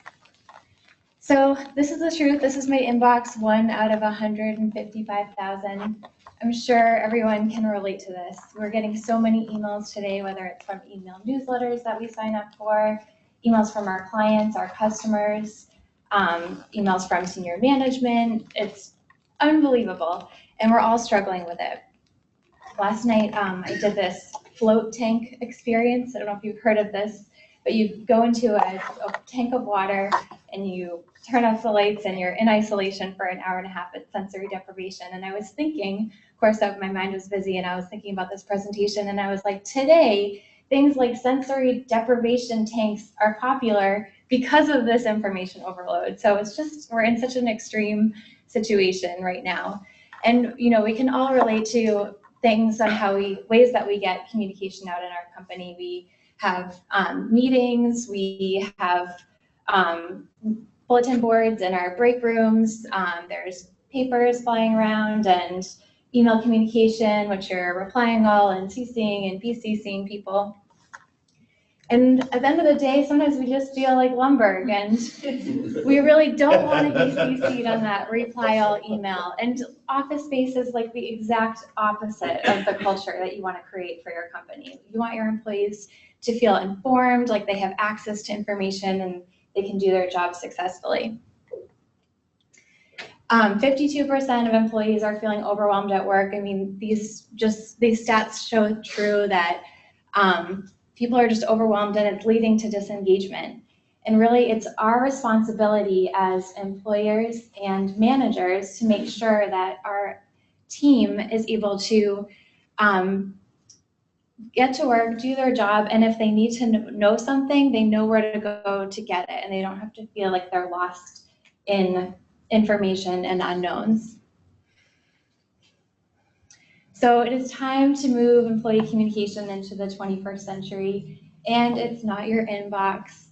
So this is the truth. This is my inbox, 1 out of 155,000. I'm sure everyone can relate to this. We're getting so many emails today, whether it's from email newsletters that we sign up for, emails from our clients, our customers, emails from senior management. It's unbelievable, and we're all struggling with it. Last night, I did this float tank experience. I don't know if you've heard of this, but you go into a tank of water and you turn off the lights and you're in isolation for an hour and a half with sensory deprivation. And I was thinking, of course, my mind was busy and I was thinking about this presentation, and I was like, today, things like sensory deprivation tanks are popular because of this information overload. So it's just, we're in such an extreme situation right now. And, you know, we can all relate to things on ways that we get communication out in our company. We have meetings, we have bulletin boards in our break rooms, there's papers flying around, and email communication, which you're replying all and CCing and BCCing people. And at the end of the day, sometimes we just feel like Lumberg, and we really don't want to be CC'd on that reply all email. And Office Space is like the exact opposite of the culture that you want to create for your company. You want your employees to feel informed, like they have access to information and they can do their job successfully. 52% of employees are feeling overwhelmed at work. I mean, these stats show true that people are just overwhelmed, and it's leading to disengagement. And really, it's our responsibility as employers and managers to make sure that our team is able to get to work, do their job, and if they need to know something, they know where to go to get it, and they don't have to feel like they're lost in information and unknowns. So it is time to move employee communication into the 21st century, and it's not your inbox.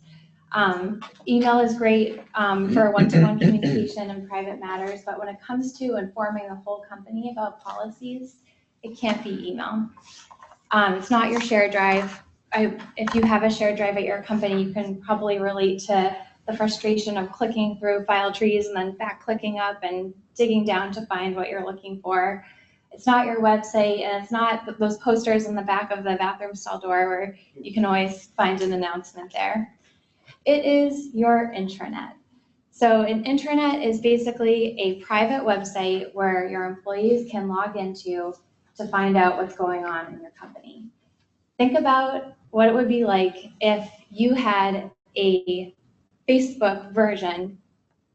Email is great for one-to-one communication and private matters, but when it comes to informing the whole company about policies, it can't be email. It's not your shared drive. If you have a shared drive at your company, you can probably relate to the frustration of clicking through file trees and then back clicking up and digging down to find what you're looking for. It's not your website, and it's not those posters in the back of the bathroom stall door where you can always find an announcement there. It is your intranet. So an intranet is basically a private website where your employees can log into to find out what's going on in your company. Think about what it would be like if you had a version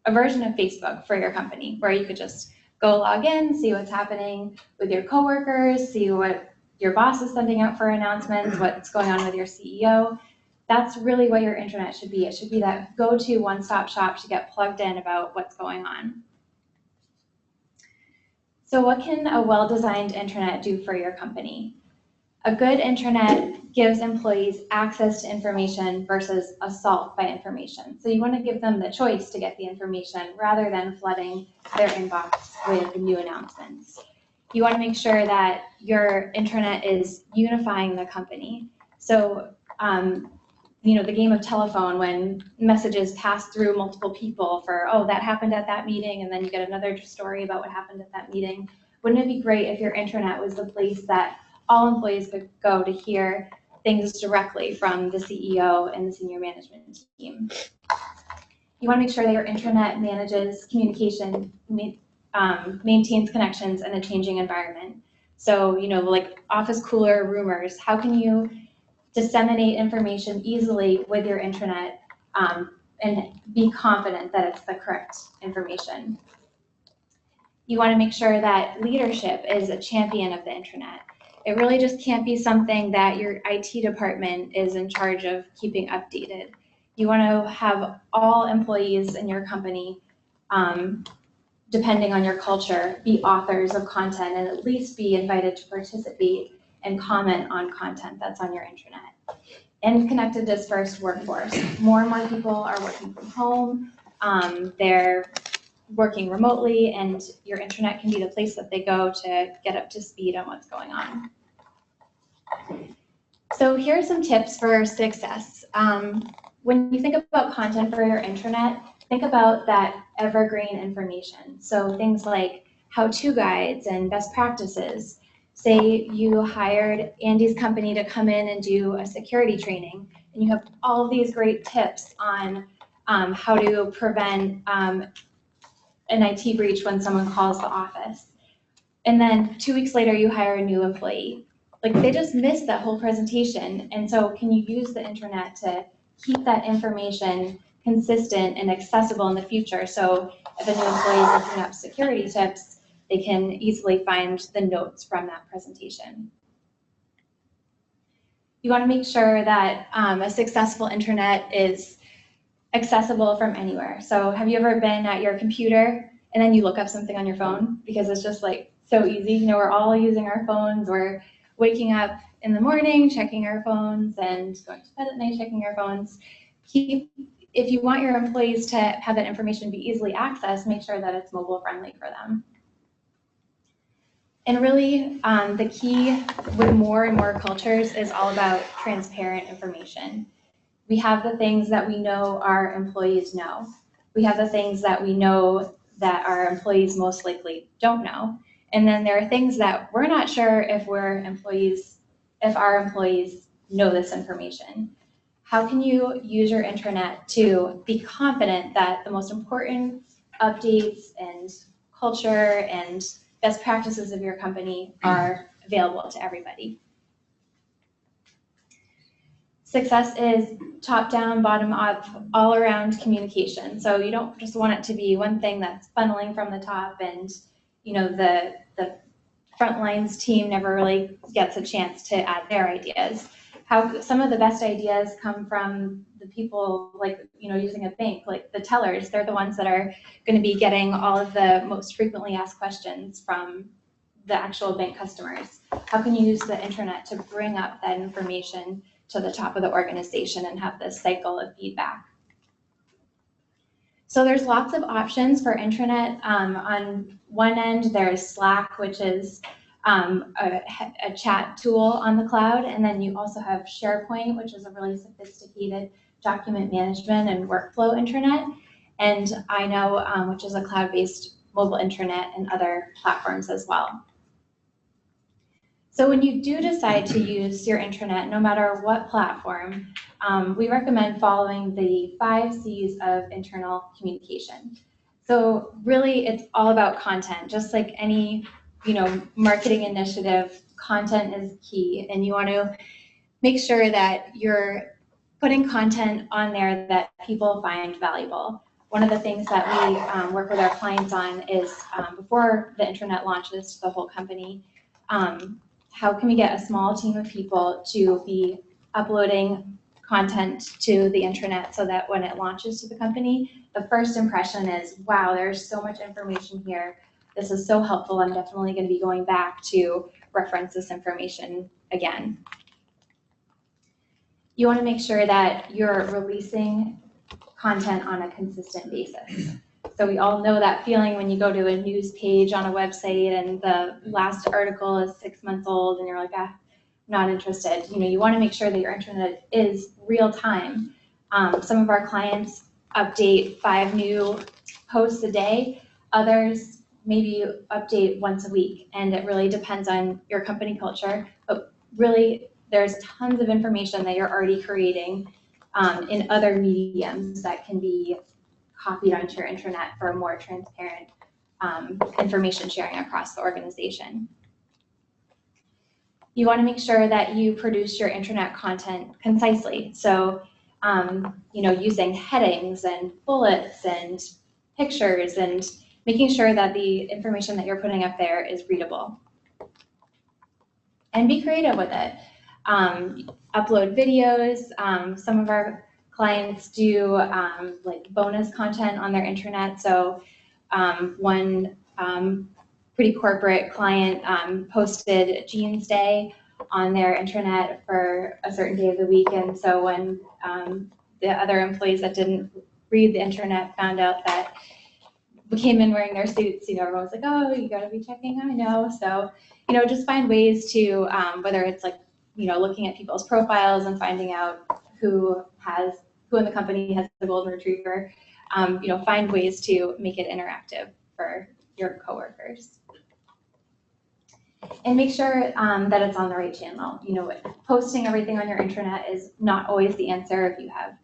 of Facebook for your company, where you could just go log in, see what's happening with your coworkers, see what your boss is sending out for announcements, what's going on with your CEO. That's really what your intranet should be. It should be that go-to one-stop shop to get plugged in about what's going on. So what can a well-designed intranet do for your company? A good intranet gives employees access to information versus assault by information. So you want to give them the choice to get the information rather than flooding their inbox with new announcements. You want to make sure that your intranet is unifying the company. So, the game of telephone, when messages pass through multiple people for, oh, that happened at that meeting, and then you get another story about what happened at that meeting. Wouldn't it be great if your intranet was the place that all employees could go to hear things directly from the CEO and the senior management team. You want to make sure that your intranet manages communication, maintains connections in a changing environment. So, like office cooler rumors, how can you disseminate information easily with your intranet and be confident that it's the correct information? You want to make sure that leadership is a champion of the intranet. It really just can't be something that your IT department is in charge of keeping updated. You want to have all employees in your company, depending on your culture, be authors of content and at least be invited to participate and comment on content that's on your intranet. And connected, dispersed workforce. More and more people are working from home. They're working remotely, and your intranet can be the place that they go to get up to speed on what's going on. So here are some tips for success. When you think about content for your intranet, think about that evergreen information. So things like how-to guides and best practices. Say you hired Andy's company to come in and do a security training, and you have all of these great tips on how to prevent an IT breach when someone calls the office. And then 2 weeks later, you hire a new employee. Like, they just missed that whole presentation. And so can you use the intranet to keep that information consistent and accessible in the future? So if a new employee is looking up security tips, they can easily find the notes from that presentation. You want to make sure that a successful intranet is accessible from anywhere. So have you ever been at your computer and then you look up something on your phone? Because it's just like so easy. We're all using our phones. We're waking up in the morning, checking our phones, and going to bed at night, checking our phones. If you want your employees to have that information be easily accessed, make sure that it's mobile friendly for them. And really, the key with more and more cultures is all about transparent information. We have the things that we know our employees know. We have the things that we know that our employees most likely don't know. And then there are things that we're not sure if our employees know this information. How can you use your intranet to be confident that the most important updates and culture and best practices of your company are available to everybody? Success is top-down, bottom-up, all-around communication. So you don't just want it to be one thing that's funneling from the top and the front lines team never really gets a chance to add their ideas. Some of the best ideas come from the people, like, using a bank, like the tellers. They're the ones that are going to be getting all of the most frequently asked questions from the actual bank customers. How can you use the intranet to bring up that information to the top of the organization and have this cycle of feedback? So there's lots of options for intranet. On one end, there's Slack, which is a chat tool on the cloud. And then you also have SharePoint, which is a really sophisticated document management and workflow intranet. And iKnow, which is a cloud-based mobile intranet, and other platforms as well. So when you do decide to use your intranet, no matter what platform, we recommend following the 5 C's of internal communication. So really, it's all about content. Just like any marketing initiative, content is key, and you want to make sure that you're putting content on there that people find valuable. One of the things that we work with our clients on is before the intranet launches to the whole company, how can we get a small team of people to be uploading content to the intranet so that when it launches to the company, the first impression is, wow, there's so much information here. This is so helpful. I'm definitely going to be going back to reference this information again. You want to make sure that you're releasing content on a consistent basis. So we all know that feeling when you go to a news page on a website and the last article is 6 months old and you're like, not interested. You want to make sure that your intranet is real time. Some of our clients update 5 new posts a day. Others maybe update once a week, and it really depends on your company culture. But really, there's tons of information that you're already creating in other mediums that can be copied onto your intranet for more transparent information sharing across the organization. You want to make sure that you produce your intranet content concisely. So, using headings and bullets and pictures and making sure that the information that you're putting up there is readable. And be creative with it. Upload videos. Some of our clients do like bonus content on their intranet. So one pretty corporate client posted Jeans Day on their intranet for a certain day of the week. And so when the other employees that didn't read the intranet found out that we came in wearing their suits, everyone was like, oh, you gotta be checking, I know. So, just find ways to, whether it's like, looking at people's profiles and finding out who in the company has the golden retriever, find ways to make it interactive for your coworkers. And make sure that it's on the right channel. Posting everything on your intranet is not always the answer. If you have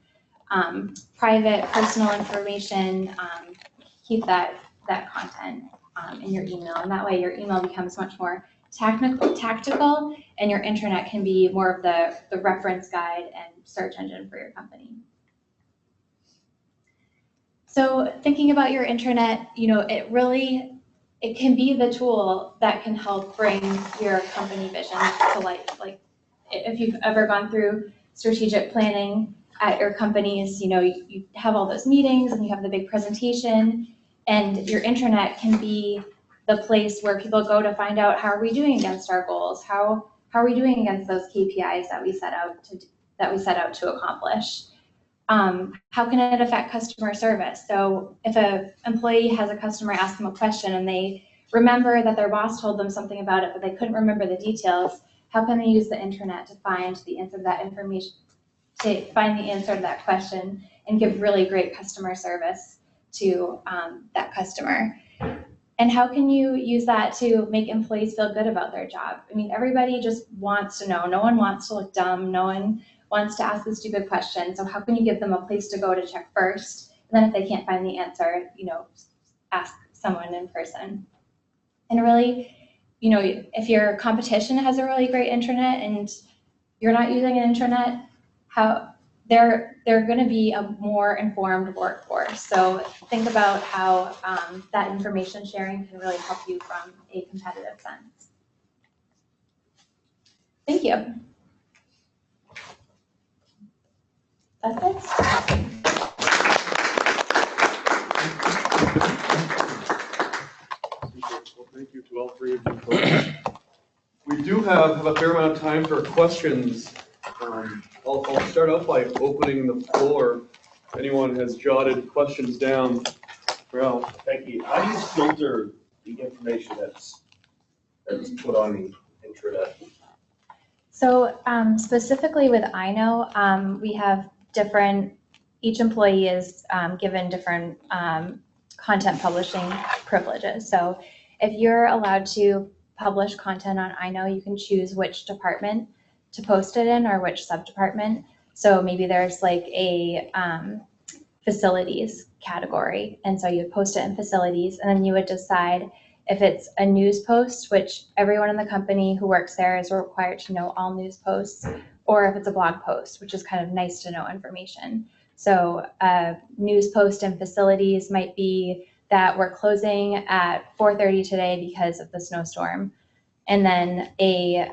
private, personal information, keep that content in your email. And that way your email becomes much more tactical, and your intranet can be more of the reference guide and search engine for your company. So thinking about your intranet, it can be the tool that can help bring your company vision to life. Like if you've ever gone through strategic planning at your companies, you have all those meetings and you have the big presentation, and your intranet can be the place where people go to find out, how are we doing against our goals? How are we doing against those KPIs that we set out to accomplish? How can it affect customer service? So if an employee has a customer ask them a question and they remember that their boss told them something about it, but they couldn't remember the details, how can they use the intranet to find the answer to that information, to find the answer to that question and give really great customer service to that customer? And how can you use that to make employees feel good about their job? I mean, everybody just wants to know. No one wants to look dumb. No one wants to ask the stupid question. So how can you give them a place to go to check first? And then if they can't find the answer, ask someone in person. And really, if your competition has a really great intranet and you're not using an intranet, they're going to be a more informed workforce. So think about how that information sharing can really help you from a competitive sense. Thank you. That's it. Well, thank you to all three of you. We do have a fair amount of time for questions. I'll start off by opening the floor. If anyone has jotted questions down. Ralph. Thank you. How do you filter the information that's put on the intranet? So specifically with iKnow, we have each employee is given different content publishing privileges. So if you're allowed to publish content on iKnow, you can choose which department to post it in or which sub-department. So maybe there's like a facilities category, and so you post it in facilities, and then you would decide if it's a news post, which everyone in the company who works there is required to know all news posts, or if it's a blog post, which is kind of nice to know information. So a news post in facilities might be that we're closing at 4:30 today because of the snowstorm. And then a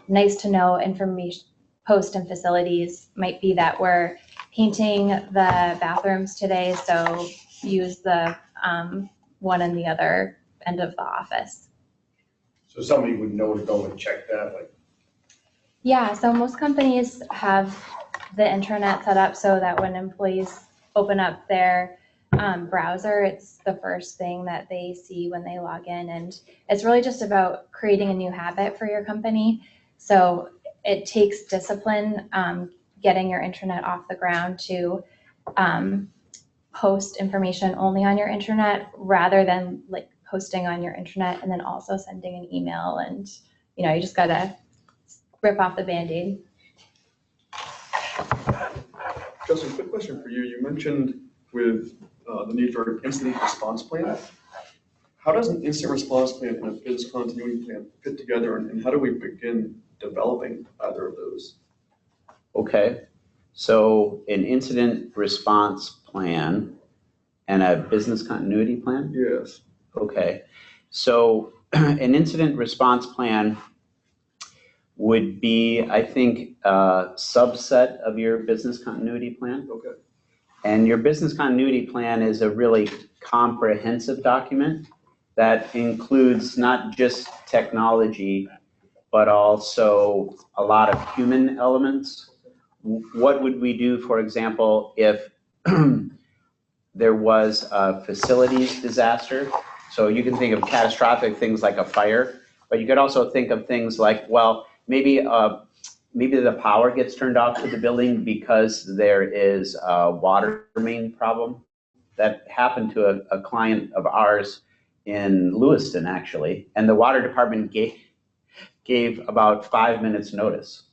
nice to know information post in facilities might be that we're painting the bathrooms today, so use the one in the other end of the office. So somebody would know to go and check that, Yeah, so most companies have the intranet set up so that when employees open up their browser, it's the first thing that they see when they log in. And it's really just about creating a new habit for your company. So it takes discipline getting your intranet off the ground to post information only on your intranet rather than like posting on your intranet and then also sending an email, and you just gotta rip off the Band-Aid. Justin, quick question for you. You mentioned with the need for an incident response plan. How does an incident response plan and a business continuity plan fit together, and how do we begin developing either of those? Okay, so an incident response plan and a business continuity plan? Yes. Okay, so an incident response plan would be, I think, a subset of your business continuity plan. Okay. And your business continuity plan is a really comprehensive document that includes not just technology, but also a lot of human elements. What would we do, for example, if there was a facilities disaster? So you can think of catastrophic things like a fire, but you could also think of things like, well, maybe the power gets turned off to the building because there is a water main problem. That happened to a client of ours in Lewiston, actually, and the water department gave about 5 minutes notice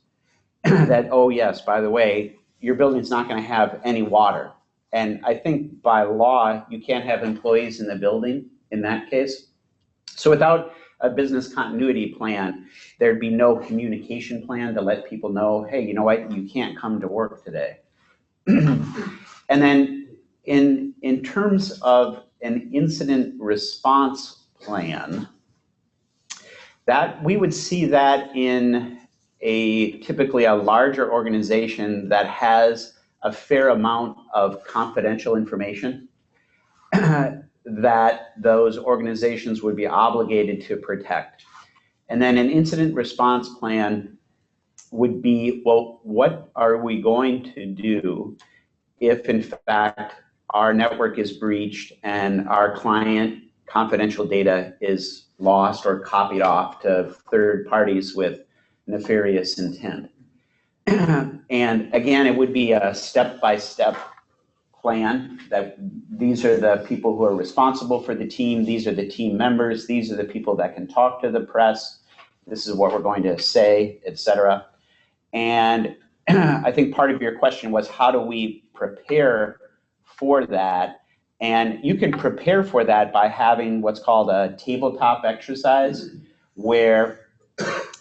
that, oh yes, by the way, your building's not going to have any water. And I think by law, you can't have employees in the building in that case. So without a business continuity plan, there'd be no communication plan to let people know, hey, you know what, you can't come to work today. And then in terms of an incident response plan, that we would see that in typically a larger organization that has a fair amount of confidential information that those organizations would be obligated to protect. And then an incident response plan would be, well, what are we going to do if in fact our network is breached and our client confidential data is lost or copied off to third parties with nefarious intent? And again, it would be a step-by-step plan that these are the people who are responsible for the team, these are the team members, these are the people that can talk to the press, this is what we're going to say, etc. And I think part of your question was, how do we prepare for that? And you can prepare for that by having what's called a tabletop exercise, where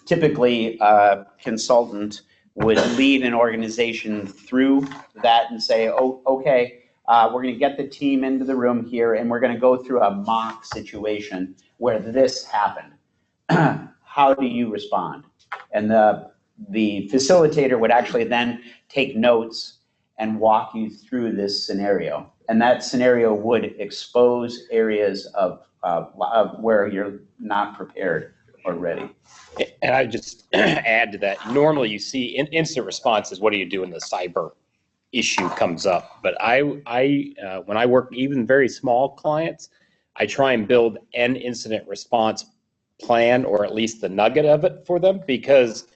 typically a consultant would lead an organization through that and say, oh, okay, we're going to get the team into the room here and we're going to go through a mock situation where this happened. How do you respond? And the facilitator would actually then take notes and walk you through this scenario. And that scenario would expose areas of where you're not prepared or ready. And I just add to that, normally you see instant responses, what do you do when the cyber issue comes up? But when I work even very small clients, I try and build an incident response plan, or at least the nugget of it for them, because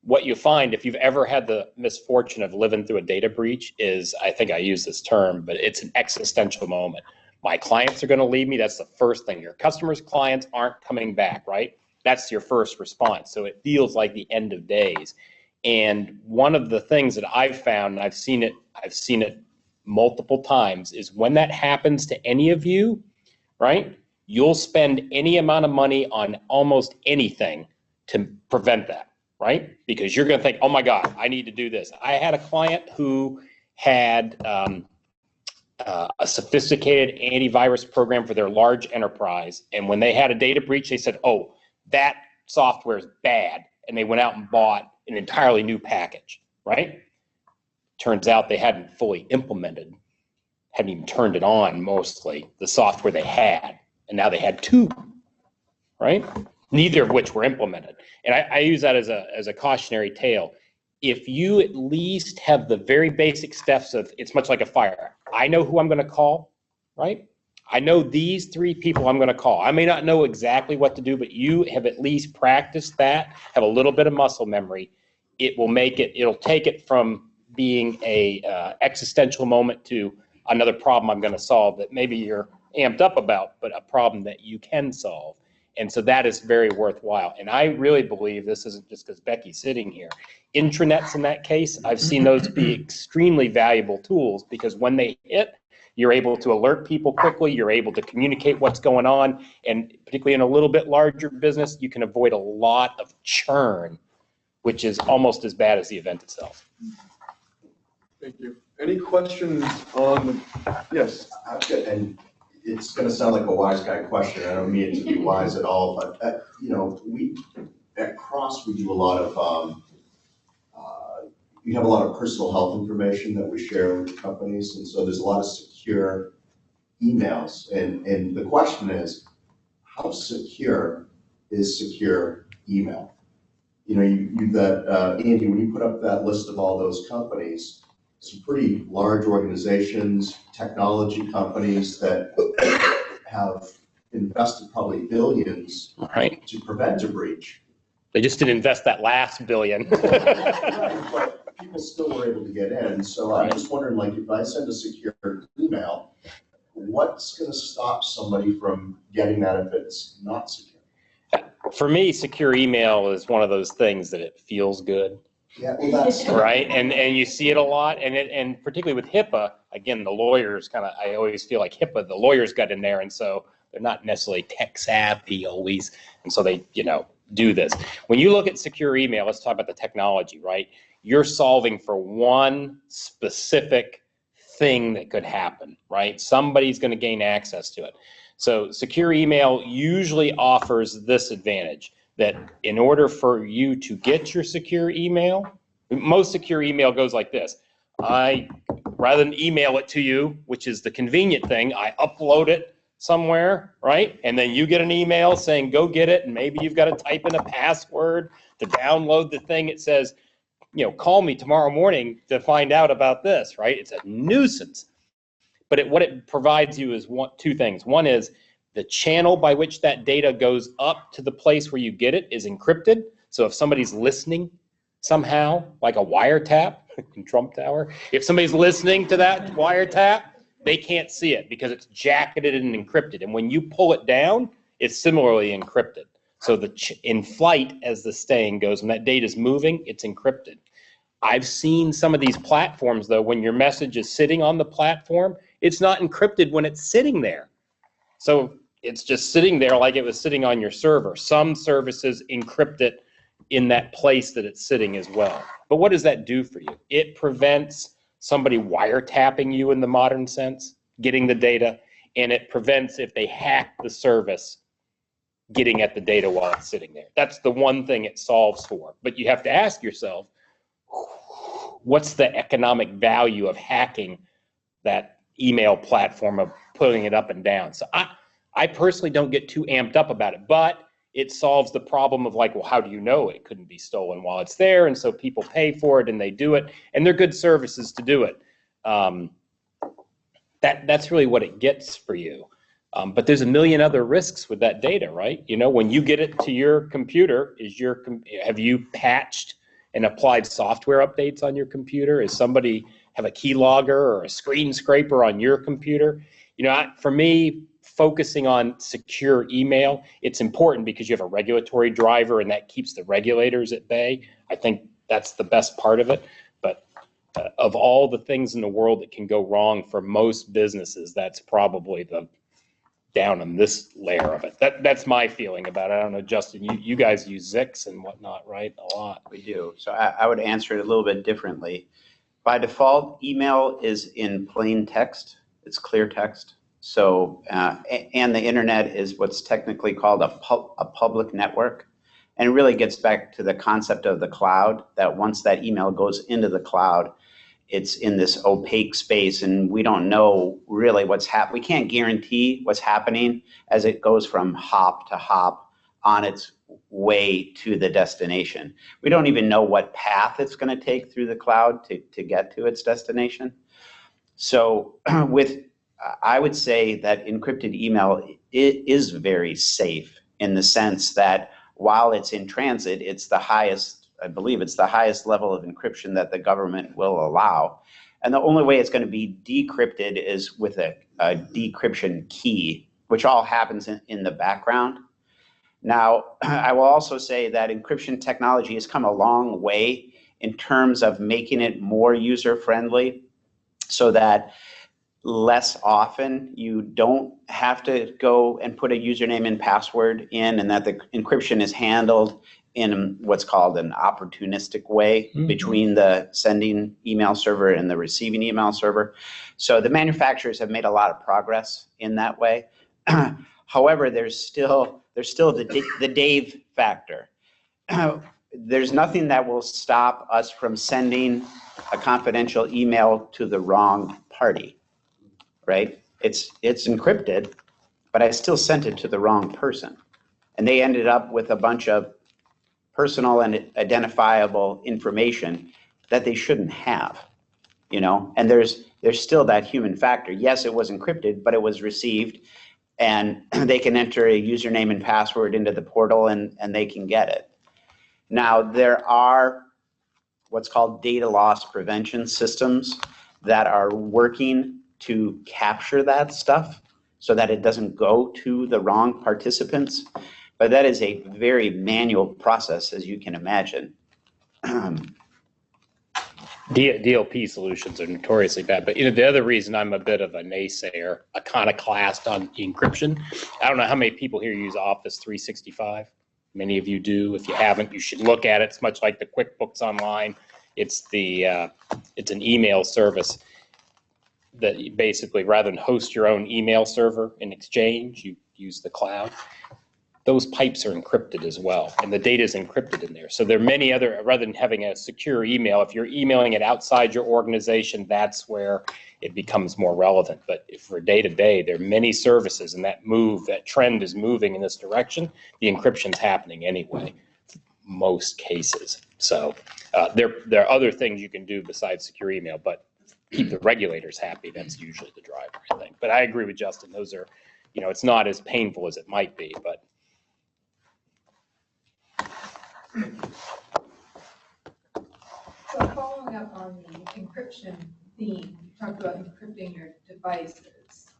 what you find if you've ever had the misfortune of living through a data breach is, I think I use this term, but it's an existential moment. My clients are going to leave me. That's the first thing. Your customers' clients aren't coming back, right? That's your first response. So it feels like the end of days. And one of the things that I've found, and I've seen it multiple times, is when that happens to any of you, right? You'll spend any amount of money on almost anything to prevent that, right? Because you're going to think, oh my God, I need to do this. I had a client who had a sophisticated antivirus program for their large enterprise. And when they had a data breach, they said, oh, that software is bad. And they went out and bought an entirely new package, right? Turns out they hadn't fully implemented, hadn't even turned it on mostly, the software they had. And now they had two, right? Neither of which were implemented. And I use that as a cautionary tale. If you at least have the very basic steps of, it's much like a fire. I know who I'm going to call, right? I know these three people I'm going to call. I may not know exactly what to do, but you have at least practiced that, have a little bit of muscle memory. It'll take it from being a existential moment to another problem I'm going to solve that maybe you're amped up about, but a problem that you can solve. And so that is very worthwhile. And I really believe this isn't just because Becky's sitting here. Intranets in that case, I've seen those be extremely valuable tools because when they hit, you're able to alert people quickly, you're able to communicate what's going on, and particularly in a little bit larger business, you can avoid a lot of churn, which is almost as bad as the event itself. Thank you. Any questions on, yes? And it's gonna sound like a wise guy question, I don't mean it to be wise at all, but, you know, we, at Cross, we do a lot of, we have a lot of personal health information that we share with companies, and so there's a lot of secure emails, and the question is, how secure is secure email? You know, you that, Andy, when you put up that list of all those companies, some pretty large organizations, technology companies that have invested probably billions Right. to prevent a breach. They just didn't invest that last billion. But people still were able to get in, so I'm just wondering, like, if I send a secure email, what's gonna stop somebody from getting that if it's not secure? For me, secure email is one of those things that it feels good. Yeah, well, that's. Right, and you see it a lot, and particularly with HIPAA, again, the lawyers I always feel like HIPAA, the lawyers got in there, and so they're not necessarily tech savvy always, and so they, do this. When you look at secure email, let's talk about the technology, right? You're solving for one specific thing that could happen, right? Somebody's going to gain access to it. So secure email usually offers this advantage, that in order for you to get your secure email, most secure email goes like this. Rather than email it to you, which is the convenient thing, I upload it somewhere, right? And then you get an email saying, go get it. And maybe you've got to type in a password to download the thing. It says, call me tomorrow morning to find out about this, right? It's a nuisance. But what it provides you is two things. One is the channel by which that data goes up to the place where you get it is encrypted. So if somebody's listening somehow, like a wiretap in Trump Tower, if somebody's listening to that wiretap, they can't see it because it's jacketed and encrypted. And when you pull it down, it's similarly encrypted. So in flight, as the saying goes, when that data is moving, it's encrypted. I've seen some of these platforms, though, when your message is sitting on the platform, it's not encrypted when it's sitting there. So it's just sitting there like it was sitting on your server. Some services encrypt it in that place that it's sitting as well. But what does that do for you? It prevents somebody wiretapping you in the modern sense, getting the data, and it prevents, if they hack the service, getting at the data while it's sitting there. That's the one thing it solves for. But you have to ask yourself, what's the economic value of hacking that email platform, of putting it up and down? So I personally don't get too amped up about it, but it solves the problem of like, well, how do you know it couldn't be stolen while it's there? And so people pay for it and they do it, and they're good services to do it. That's really what it gets for you. But there's a million other risks with that data, right? When you get it to your computer, have you patched and applied software updates on your computer? Is somebody have a keylogger or a screen scraper on your computer? For me, focusing on secure email, it's important because you have a regulatory driver and that keeps the regulators at bay. I think that's the best part of it. But of all the things in the world that can go wrong for most businesses, that's probably the down on this layer of it. That's my feeling about it. I don't know, Justin, you guys use Zix and whatnot, right? A lot. We do. So I would answer it a little bit differently. By default, email is in plain text. It's clear text. So, and the internet is what's technically called a public network. And it really gets back to the concept of the cloud, that once that email goes into the cloud, it's in this opaque space and we don't know really what's happening. We can't guarantee what's happening as it goes from hop to hop on its way to the destination. We don't even know what path it's going to take through the cloud to get to its destination. So I would say that encrypted email is very safe in the sense that while it's in transit, it's the highest, I believe it's the highest level of encryption that the government will allow. And the only way it's going to be decrypted is with a decryption key, which all happens in the background. Now, I will also say that encryption technology has come a long way in terms of making it more user-friendly so that less often you don't have to go and put a username and password in, and that the encryption is handled in what's called an opportunistic way between the sending email server and the receiving email server. So the manufacturers have made a lot of progress in that way. However, there's still the Dave factor. There's nothing that will stop us from sending a confidential email to the wrong party, right? It's encrypted, but I still sent it to the wrong person. And they ended up with a bunch of personal and identifiable information that they shouldn't have, you know? And there's still that human factor. Yes, it was encrypted, but it was received, and they can enter a username and password into the portal and they can get it. Now, there are what's called data loss prevention systems that are working to capture that stuff so that it doesn't go to the wrong participants. But that is a very manual process, as you can imagine. DLP solutions are notoriously bad, but the other reason I'm a bit of a naysayer, iconoclast on encryption, I don't know how many people here use Office 365. Many of you do. If you haven't, you should look at it. It's much like the QuickBooks Online. It's an email service that you basically, rather than host your own email server in Exchange, you use the cloud. Those pipes are encrypted as well, and the data is encrypted in there. So there are many other, rather than having a secure email, if you're emailing it outside your organization, that's where it becomes more relevant. But if for day-to-day, there are many services, and that trend is moving in this direction, the encryption's happening anyway, most cases. So there are other things you can do besides secure email, but keep the regulators happy. That's usually the driver, I think. But I agree with Justin. Those are, it's not as painful as it might be, but. So following up on the encryption theme, you talked about encrypting your devices.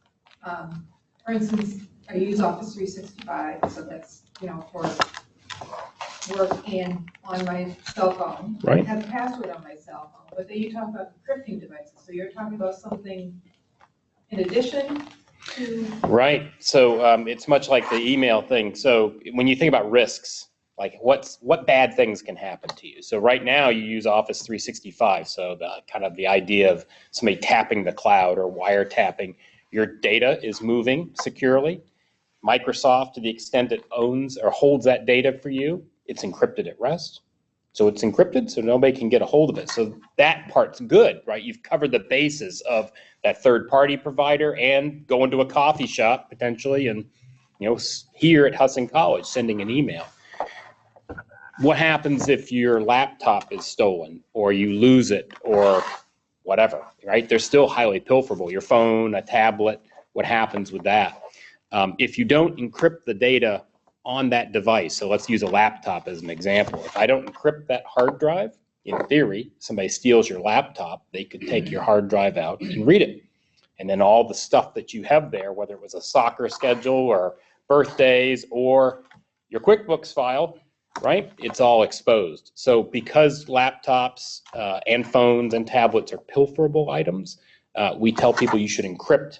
For instance, I use Office 365, so that's, for work and on my cell phone. Right. I have a password on my cell phone, but then you talk about encrypting devices. So you're talking about something in addition to? Right. So it's much like the email thing. So when you think about risks, like what bad things can happen to you? So right now you use Office 365. So the idea of somebody tapping the cloud or wiretapping, your data is moving securely. Microsoft, to the extent it owns or holds that data for you, it's encrypted at rest. So it's encrypted, so nobody can get a hold of it. So that part's good, right? You've covered the bases of that third-party provider and going to a coffee shop potentially, and here at Hudson College, sending an email. What happens if your laptop is stolen or you lose it or whatever, right? They're still highly pilferable. Your phone, a tablet, what happens with that? If you don't encrypt the data on that device, so let's use a laptop as an example. If I don't encrypt that hard drive, in theory, somebody steals your laptop, they could take your hard drive out and read it. And then all the stuff that you have there, whether it was a soccer schedule or birthdays or your QuickBooks file, right? It's all exposed. So because laptops and phones and tablets are pilferable items, we tell people you should encrypt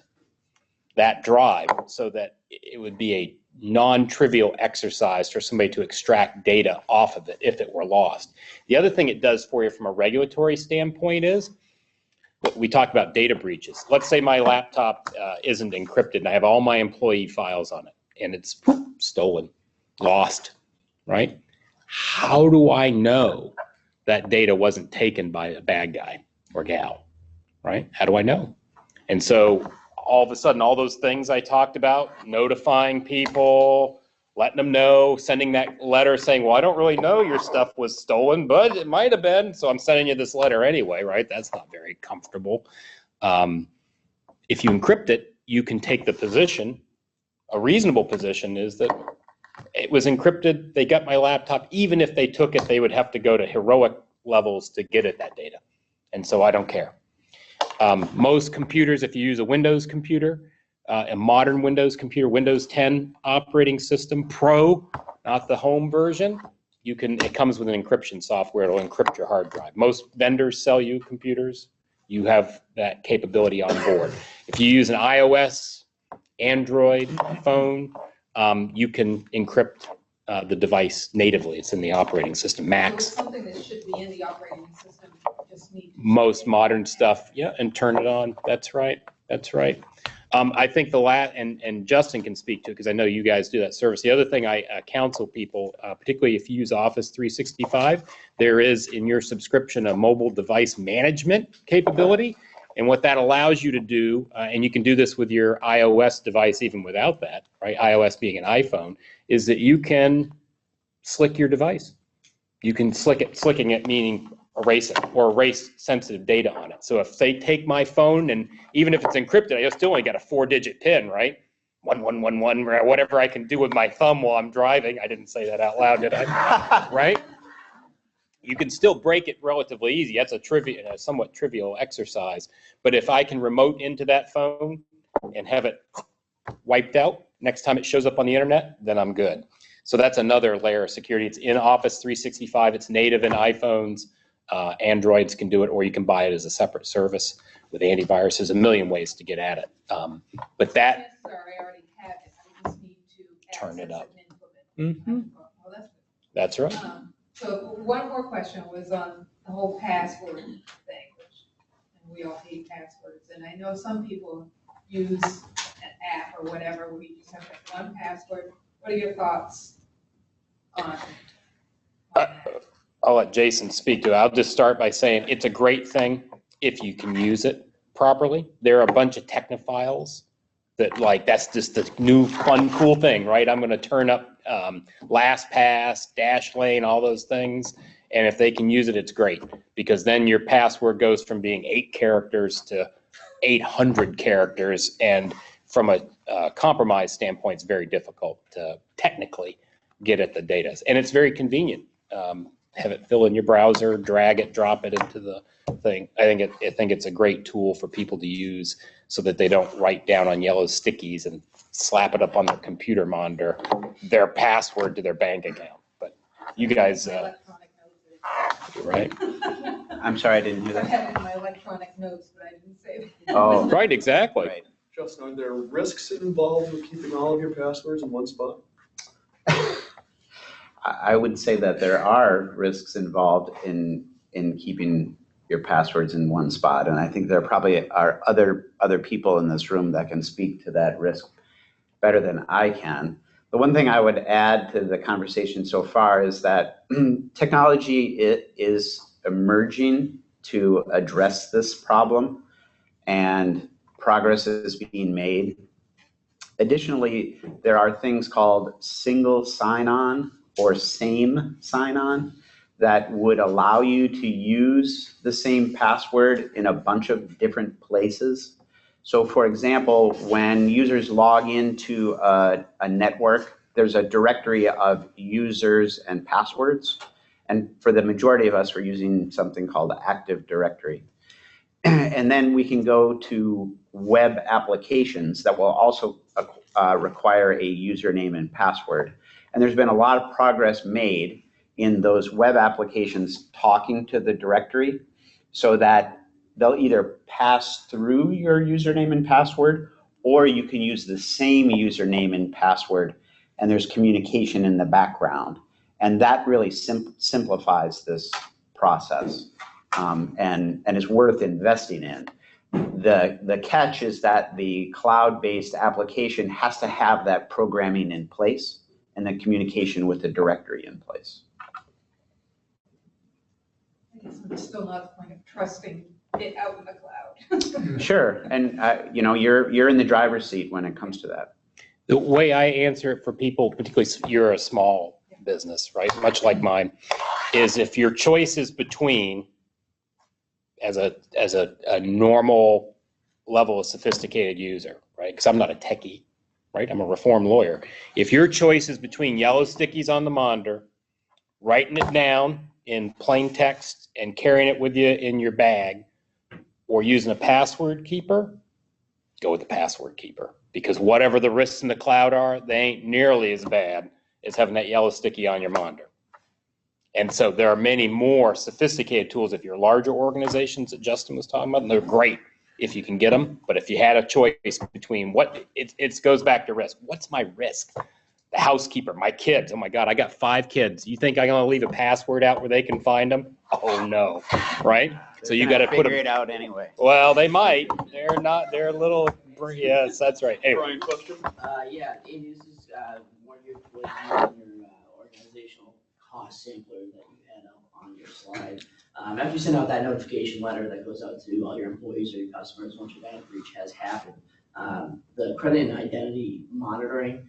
that drive so that it would be a non-trivial exercise for somebody to extract data off of it if it were lost. The other thing it does for you from a regulatory standpoint is, we talk about data breaches. Let's say my laptop isn't encrypted and I have all my employee files on it and it's stolen, lost, right? How do I know that data wasn't taken by a bad guy or gal, right? How do I know? And so all of a sudden, all those things I talked about, notifying people, letting them know, sending that letter saying, well, I don't really know your stuff was stolen, but it might have been, so I'm sending you this letter anyway, right? That's not very comfortable. If you encrypt it, you can take the position, a reasonable position is that it was encrypted, they got my laptop, even if they took it, they would have to go to heroic levels to get at that data. And so I don't care. Most computers, if you use a Windows computer, a modern Windows computer, Windows 10 operating system, Pro, not the home version, it comes with an encryption software. It'll encrypt your hard drive. Most vendors sell you computers. You have that capability on board. If you use an iOS, Android phone, you can encrypt the device natively. It's in the operating system, So Macs. it's something that should be in the operating system, just need to. Most modern stuff, yeah, and turn it on. That's right. That's right. I think and Justin can speak to it because I know you guys do that service. The other thing I counsel people, particularly if you use Office 365, there is in your subscription a mobile device management capability. And what that allows you to do, and you can do this with your iOS device even without that, right? iOS being an iPhone, is that you can slick your device. You can slicking it meaning erase it or erase sensitive data on it. So if they take my phone and even if it's encrypted, I still only got a 4-digit PIN, right? 1111, or whatever I can do with my thumb while I'm driving. I didn't say that out loud, did I? Right? You can still break it relatively easy. That's a somewhat trivial exercise. But if I can remote into that phone and have it wiped out next time it shows up on the internet, then I'm good. So that's another layer of security. It's in Office 365. It's native in iPhones. Androids can do it, or you can buy it as a separate service with antivirus. There's a million ways to get at it. But that Sorry, I already have it, I just need to turn it access up. and implement it. Well, that's good. That's right. So one more question was on the whole password thing, and we all hate passwords, and I know some people use an app or whatever, where you just have like one password. What are your thoughts on that? I'll let Jason speak to it. I'll just start by saying it's a great thing if you can use it properly. There are a bunch of technophiles that that's just the new fun, cool thing, right? I'm going to turn up LastPass, Dashlane, all those things. And if they can use it, it's great because then your password goes from being 8 characters to 800 characters. And from a compromise standpoint, it's very difficult to technically get at the data. And it's very convenient. Have it fill in your browser, drag it, drop it into the thing. I think it's a great tool for people to use so that they don't write down on yellow stickies and slap it up on their computer monitor, their password to their bank account. But you guys, Electronic notes. right? I'm sorry, I didn't hear I that. have it in my electronic notes, but I didn't save it. Oh, Right, exactly. right. Justin, are there risks involved with keeping all of your passwords in one spot? I would say that there are risks involved in keeping your passwords in one spot, and I think there probably are other people in this room that can speak to that risk better than I can. The one thing I would add to the conversation so far is that technology is emerging to address this problem, and progress is being made. Additionally, there are things called single sign-on or same sign-on that would allow you to use the same password in a bunch of different places. So for example, when users log into a network, there's a directory of users and passwords. And for the majority of us, we're using something called Active Directory. And then we can go to web applications that will also require a username and password. And there's been a lot of progress made in those web applications talking to the directory so that they'll either pass through your username and password, or you can use the same username and password, and there's communication in the background. And that really simplifies this process and is worth investing in. The catch is that the cloud-based application has to have that programming in place and the communication with the directory in place. I guess I'm still not at the point of trusting it out in the cloud. Sure, and you're in the driver's seat when it comes to that. The way I answer it for people, particularly if you're a small business, right, much like mine, is if your choice is between, as a normal level of sophisticated user, right, because I'm not a techie, right, I'm a reformed lawyer. If your choice is between yellow stickies on the monitor, writing it down in plain text and carrying it with you in your bag, or using a password keeper, go with the password keeper. Because whatever the risks in the cloud are, they ain't nearly as bad as having that yellow sticky on your monitor. And so there are many more sophisticated tools if you're larger organizations that Justin was talking about, and they're great if you can get them. But if you had a choice between it goes back to risk. What's my risk? The housekeeper, my kids. Oh my God, I got 5 kids. You think I'm gonna leave a password out where they can find them? Oh no, right? So you got to put figure them. it out anyway. Well, they might. They're not. They're a little. Yes, that's right. Hey, Brian, question? Yeah, and this is one of your organizational cost sampler that you had up on your slide. After you send out that notification letter that goes out to all your employees or your customers once your bank breach has happened, the credit and identity monitoring,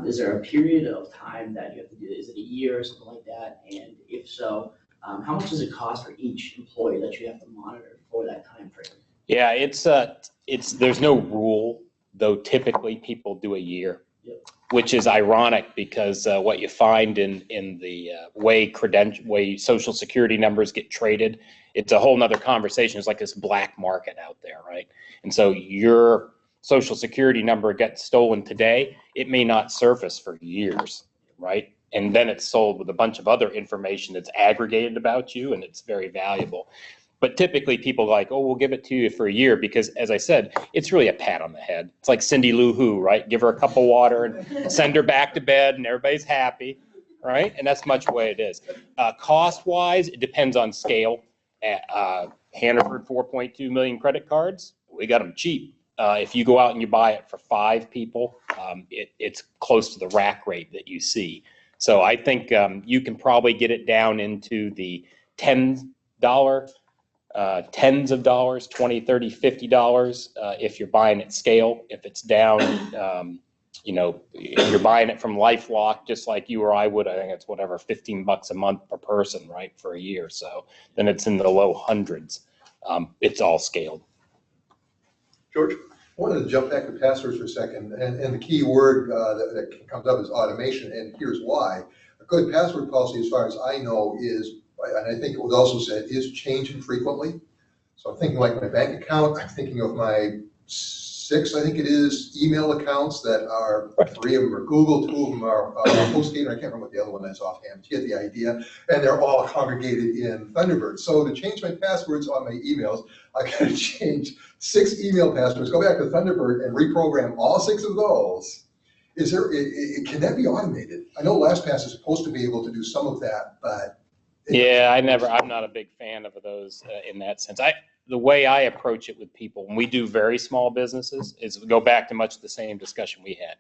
is there a period of time that you have to do? Is it a year or something like that? And if so, how much does it cost for each employee that you have to monitor for that time frame? yeah, it's there's no rule, though typically people do a year, Yep. which is ironic because what you find in the way social security numbers get traded, it's a whole nother conversation. It's like this black market out there, right? And so your social security number gets stolen today, it may not surface for years, right? And then it's sold with a bunch of other information that's aggregated about you, and it's very valuable. But typically people are like, oh, we'll give it to you for a year because, as I said, it's really a pat on the head. It's like Cindy Lou Who, right? Give her a cup of water and send her back to bed and everybody's happy, right? And that's much the way it is. Cost-wise, it depends on scale. Hannaford 4.2 million credit cards, we got them cheap. If you go out and you buy it for 5 people, it's close to the rack rate that you see. So I think you can probably get it down into the $10, tens of dollars, $20, $30, $50 if you're buying at scale. If it's down, if you're buying it from LifeLock, just like you or I would, I think it's whatever, $15 a month per person, right, for a year. So then it's in the low hundreds. It's all scaled. George? I wanted to jump back to passwords for a second, and the key word that comes up is automation, and here's why. A good password policy, as far as I know, is, and I think it was also said, is changing frequently. So I'm thinking like my bank account, I'm thinking of my 6, I think it is, email accounts that are, 3 of them are Google, 2 of them are HostGator, I can't remember what the other one is offhand, you get the idea, and they're all congregated in Thunderbird. So to change my passwords on my emails, I gotta change 6 email passwords, go back to Thunderbird and reprogram all 6 of those. Is there, can that be automated? I know LastPass is supposed to be able to do some of that, but. Yeah, I'm not a big fan of those in that sense. The way I approach it with people, when we do very small businesses, is we go back to much the same discussion we had.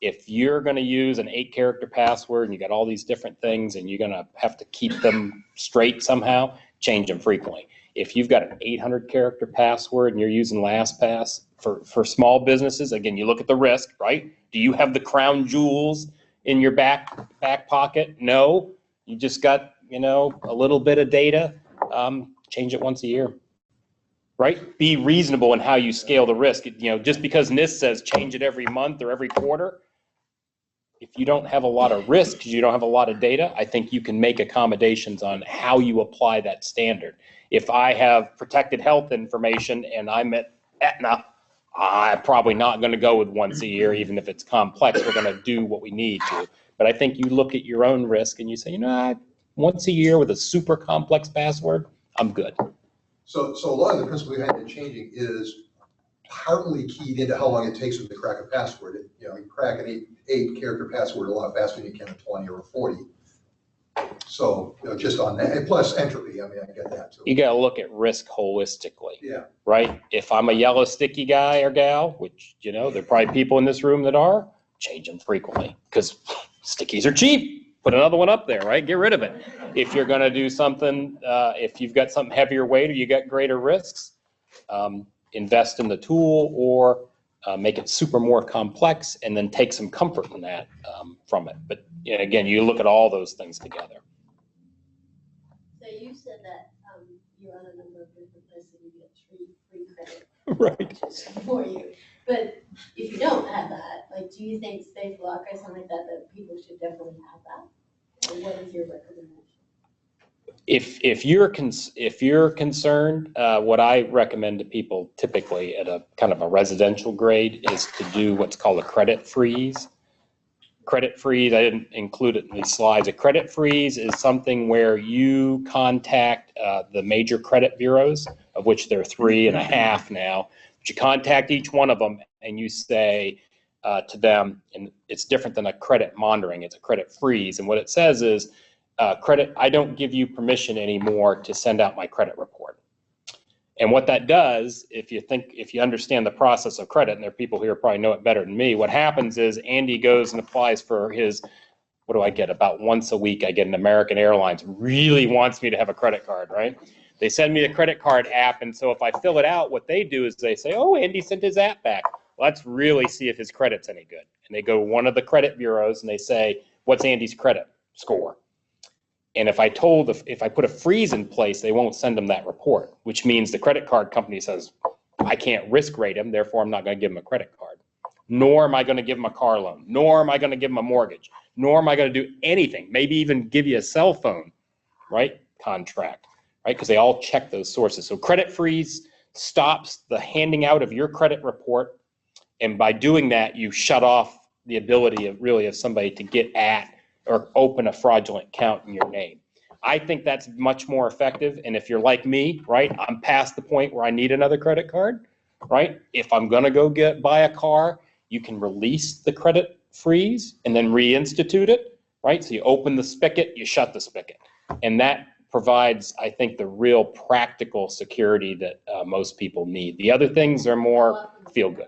If you're going to use an 8-character password and you got all these different things and you're going to have to keep them straight somehow, change them frequently. If you've got an 800-character password and you're using LastPass for small businesses, again, you look at the risk, right? Do you have the crown jewels in your back pocket? No. You just got, a little bit of data. Change it once a year. Right? Be reasonable in how you scale the risk. Just because NIST says change it every month or every quarter, if you don't have a lot of risk because you don't have a lot of data, I think you can make accommodations on how you apply that standard. If I have protected health information and I'm at Aetna, I'm probably not going to go with once a year, even if it's complex. We're going to do what we need to. But I think you look at your own risk and you say, once a year with a super complex password, I'm good. So a lot of the principle behind it changing is partly keyed into how long it takes them to crack a password. You crack an 8-character password a lot faster than you can a 20 or a 40. So just on that, and plus entropy, I get that too. You got to look at risk holistically. Yeah. Right? If I'm a yellow sticky guy or gal, which, there are probably people in this room that are, change them frequently because stickies are cheap. Put another one up there, right? Get rid of it. If you're going to do something, if you've got something heavier weight or you got greater risks, invest in the tool or make it super more complex and then take some comfort in that from it. But again, you look at all those things together. So you said that you're on a number of different lists and you get free credit. Right. For you. But if you don't have that, do you think SafeLock or something like that people should definitely have that? Or what is your recommendation? If you're concerned, what I recommend to people typically at a kind of a residential grade is to do what's called a credit freeze. Credit freeze, I didn't include it in these slides. A credit freeze is something where you contact the major credit bureaus, of which there are 3.5 now. But you contact each one of them and you say to them, and it's different than a credit monitoring, it's a credit freeze. And what it says is, I don't give you permission anymore to send out my credit report. And what that does, if you understand the process of credit, and there are people here who probably know it better than me, what happens is Andy goes and applies for his, what do I get? About once a week, I get an American Airlines, really wants me to have a credit card, right? They send me the credit card app, and so if I fill it out, what they do is they say, oh, Andy sent his app back. Let's really see if his credit's any good. And they go to one of the credit bureaus and they say, what's Andy's credit score? And if I put a freeze in place, they won't send them that report, which means the credit card company says, I can't risk rate him, therefore I'm not going to give him a credit card. Nor am I going to give him a car loan. Nor am I going to give him a mortgage. Nor am I going to do anything. Maybe even give you a cell phone, right? Contract, right? Because they all check those sources. So credit freeze stops the handing out of your credit report. And by doing that, you shut off the ability of somebody to get at or open a fraudulent account in your name. I think that's much more effective. And if you're like me, right, I'm past the point where I need another credit card, right? If I'm gonna go buy a car, you can release the credit freeze and then reinstitute it, right? So you open the spigot, you shut the spigot. And that provides, I think, the real practical security that most people need. The other things are more feel good.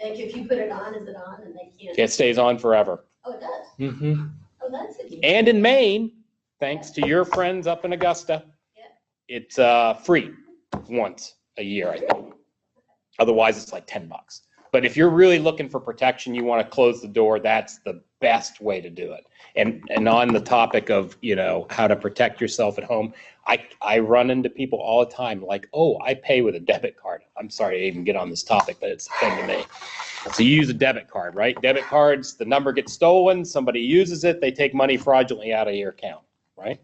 Like if you put it on, is it on and they can't? It stays on forever. Oh, it does? Mm-hmm. Oh, that's good. And in Maine, thanks to your friends up in Augusta, it's free once a year, I think. Otherwise, it's like $10. But if you're really looking for protection, you want to close the door, that's the best way to do it. And on the topic of, how to protect yourself at home, I run into people all the time like, oh, I pay with a debit card. I'm sorry to even get on this topic, but it's a thing to me. So you use a debit card, right? Debit cards, the number gets stolen, somebody uses it, they take money fraudulently out of your account, right?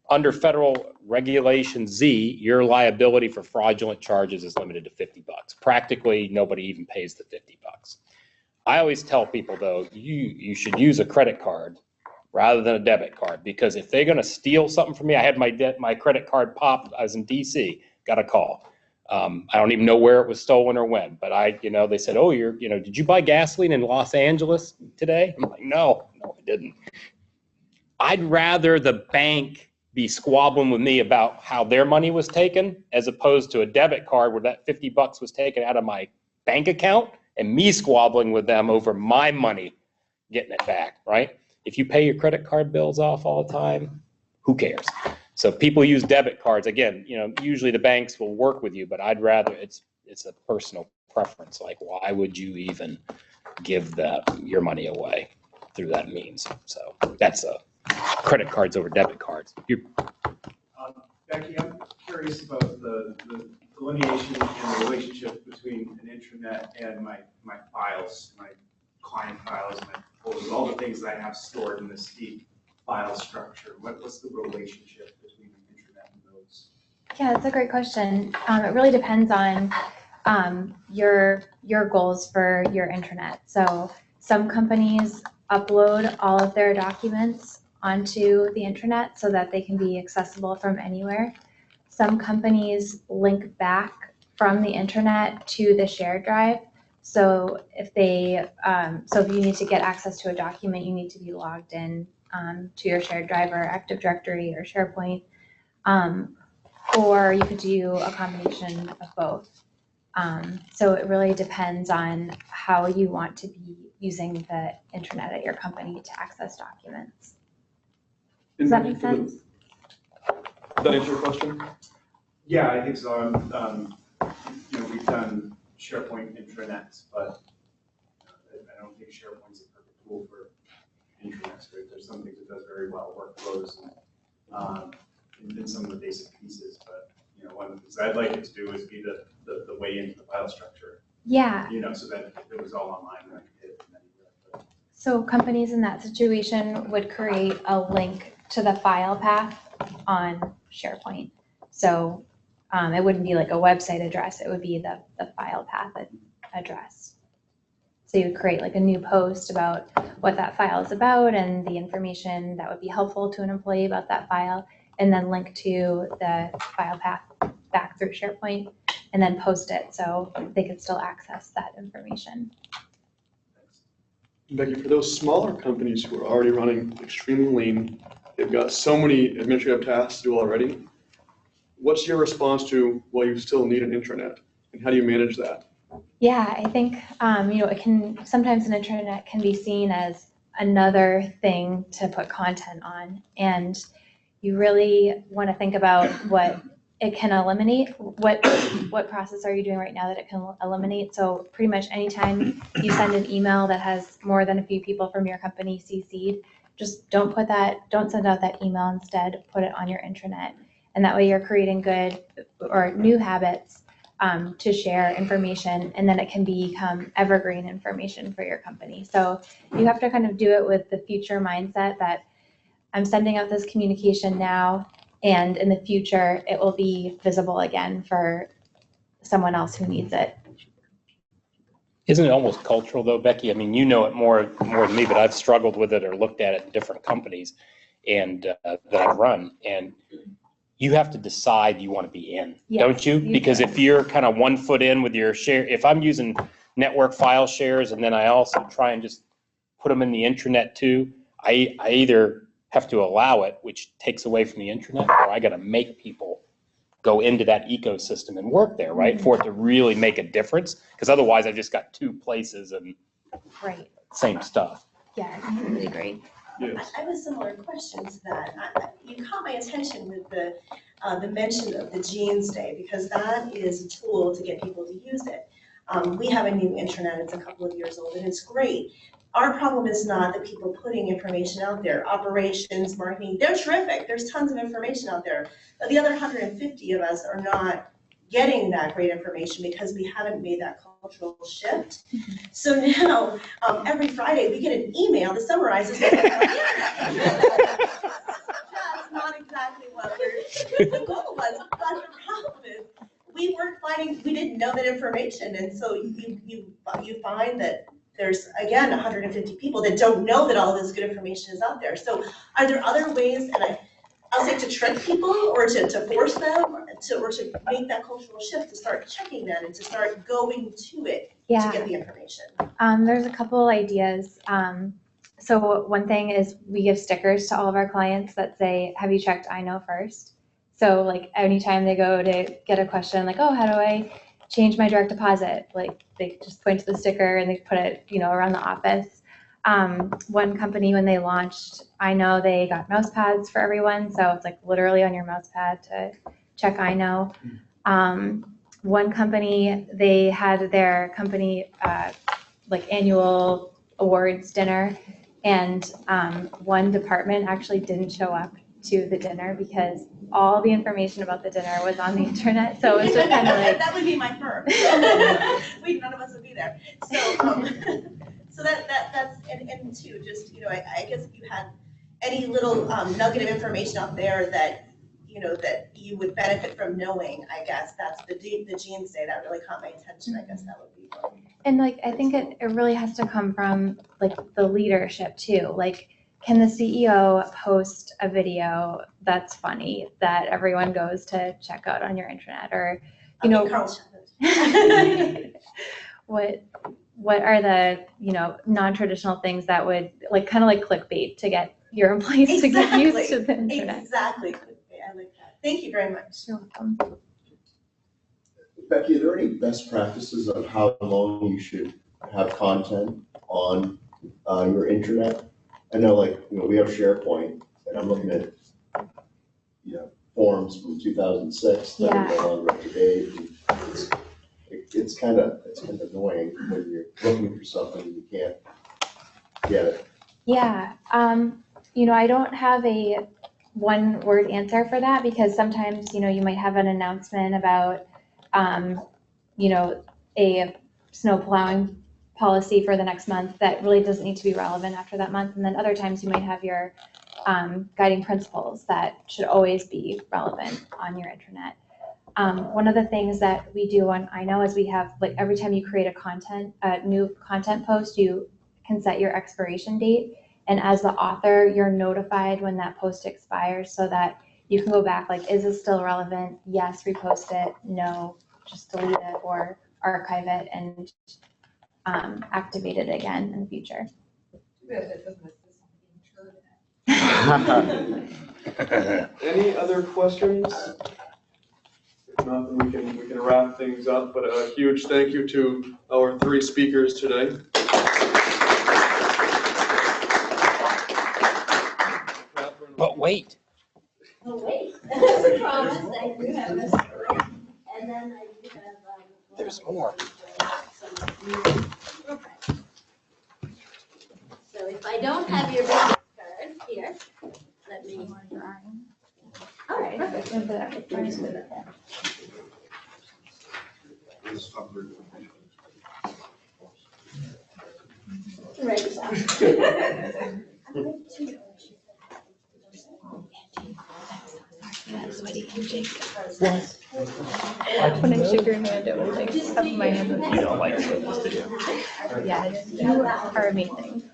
Under federal regulation Z, your liability for fraudulent charges is limited to $50. Practically, nobody even pays the $50. I always tell people though, you should use a credit card rather than a debit card, because if they're gonna steal something from me, I had my credit card popped, I was in DC, got a call. I don't even know where it was stolen or when, but they said, oh, did you buy gasoline in Los Angeles today? I'm like, no, I didn't. I'd rather the bank be squabbling with me about how their money was taken as opposed to a debit card where that $50 was taken out of my bank account and me squabbling with them over my money getting it back, right? If you pay your credit card bills off all the time, who cares? So if people use debit cards, again, usually the banks will work with you, but I'd rather, it's a personal preference. Like, why would you even give your money away through that means? So that's credit cards over debit cards. Becky, I'm curious about the delineation and the relationship between an intranet and my files, my client files, my folders, all the things that I have stored in this deep file structure. What's the relationship between the intranet and those? Yeah, that's a great question. It really depends on your goals for your intranet. So some companies upload all of their documents onto the intranet so that they can be accessible from anywhere. Some companies link back from the internet to the shared drive. So if you need to get access to a document, you need to be logged in to your shared drive or Active Directory or SharePoint, or you could do a combination of both. So it really depends on how you want to be using the internet at your company to access documents. Does that make sense? Did that answer your question? Yeah, I think so. We've done SharePoint intranets, but I don't think SharePoint's a perfect tool for intranets. Right? There's some things it does very well, workflows and some of the basic pieces. But one of the things I'd like it to do is be the way into the file structure. Yeah. So that it was all online and I could hit it from anywhere. So companies in that situation would create a link to the file path on SharePoint. So it wouldn't be like a website address, it would be the file path address. So you would create like a new post about what that file is about and the information that would be helpful to an employee about that file, and then link to the file path back through SharePoint, and then post it so they could still access that information. Becky, for those smaller companies who are already running extremely lean, they've got so many administrative tasks to do already, what's your response to, well, you still need an intranet, and how do you manage that? Yeah, I think, it can, sometimes an intranet can be seen as another thing to put content on. And you really want to think about what it can eliminate. What process are you doing right now that it can eliminate? So pretty much anytime you send an email that has more than a few people from your company CC'd, just don't send out that email. Instead, put it on your intranet. And that way you're creating good or new habits to share information, and then it can become evergreen information for your company. So you have to kind of do it with the future mindset that I'm sending out this communication now, and in the future it will be visible again for someone else who needs it. Isn't it almost cultural though, Becky? I mean, you know it more than me, but I've struggled with it or looked at it in different companies and that I've run. And you have to decide you want to be in, Yes, don't you? you Because do. if you're kind of 1 foot in with your share, if I'm using network file shares and then I also try and just put them in the intranet too, I either have to allow it, which takes away from the intranet, or I got to make people go into that ecosystem and work there, right? For it to really make a difference. Because otherwise I've just got 2 places and Right. same stuff. Yeah, I completely agree. Yes. I have a similar question to that. You caught my attention with the mention of the Jeans Day, because that is a tool to get people to use it. We have a new intranet, it's a couple of years old, and it's great. Our problem is not the people putting information out there. Operations, marketing, they're terrific. There's tons of information out there. But the other 150 of us are not getting that great information because we haven't made that cultural shift. So now, every Friday, we get an email that summarizes what's on the internet. That's not exactly what the goal was. But the problem is, we didn't know that information. And so you find that there's, again, 150 people that don't know that all of this good information is out there. So are there other ways, and I'll say to trick people or to force them or to make that cultural shift, to start checking that and to start going to it to get the information? There's a couple ideas. So one thing is we give stickers to all of our clients that say, have you checked iKnow first? So like anytime they go to get a question like, oh, how do I change my direct deposit? Like they just point to the sticker and they put it, around the office. One company, when they launched iKnow, they got mouse pads for everyone. So it's like literally on your mouse pad to check iKnow. One company, they had their company like annual awards dinner, and one department actually didn't show up to the dinner because all the information about the dinner was on the internet. So it was just kind of like that would be my firm. None of us would be there. So that's and two, just I guess if you had any little nugget of information out there that that you would benefit from knowing, I guess that's the Jeans Day that really caught my attention. I guess that would be one. And like I think it really has to come from like the leadership too. Like, can the CEO post a video that's funny that everyone goes to check out on your intranet? Or Carl Chapman. what are the non-traditional things that would kind of like clickbait to get your employees to get used to the internet? Exactly. I like that. Thank you very much. You're welcome. Becky, are there any best practices of how long you should have content on your intranet? I know, we have SharePoint, and I'm looking at, forms from 2006 that are no longer up to date. It's kind of annoying when you're looking for something and you can't get it. Yeah, I don't have a one-word answer for that because sometimes, you might have an announcement about, a snow plowing policy for the next month that really doesn't need to be relevant after that month. And then other times you might have your guiding principles that should always be relevant on your intranet. One of the things that we do on iKnow is we have, like, every time you create a new content post, you can set your expiration date. And as the author, you're notified when that post expires so that you can go back, like, is this still relevant? Yes, repost it. No, just delete it or archive it and activate it again in the future. Any other questions? If not, then we can wrap things up, but a huge thank you to our 3 speakers today. But wait. Oh, wait, as a promise, I do have a story, and then I do have, There's more. So if I don't have your business card here, let me. All right, perfect. Right. When I shake your hand, it will like have my hand. You don't like what this to do. Yeah, you are amazing.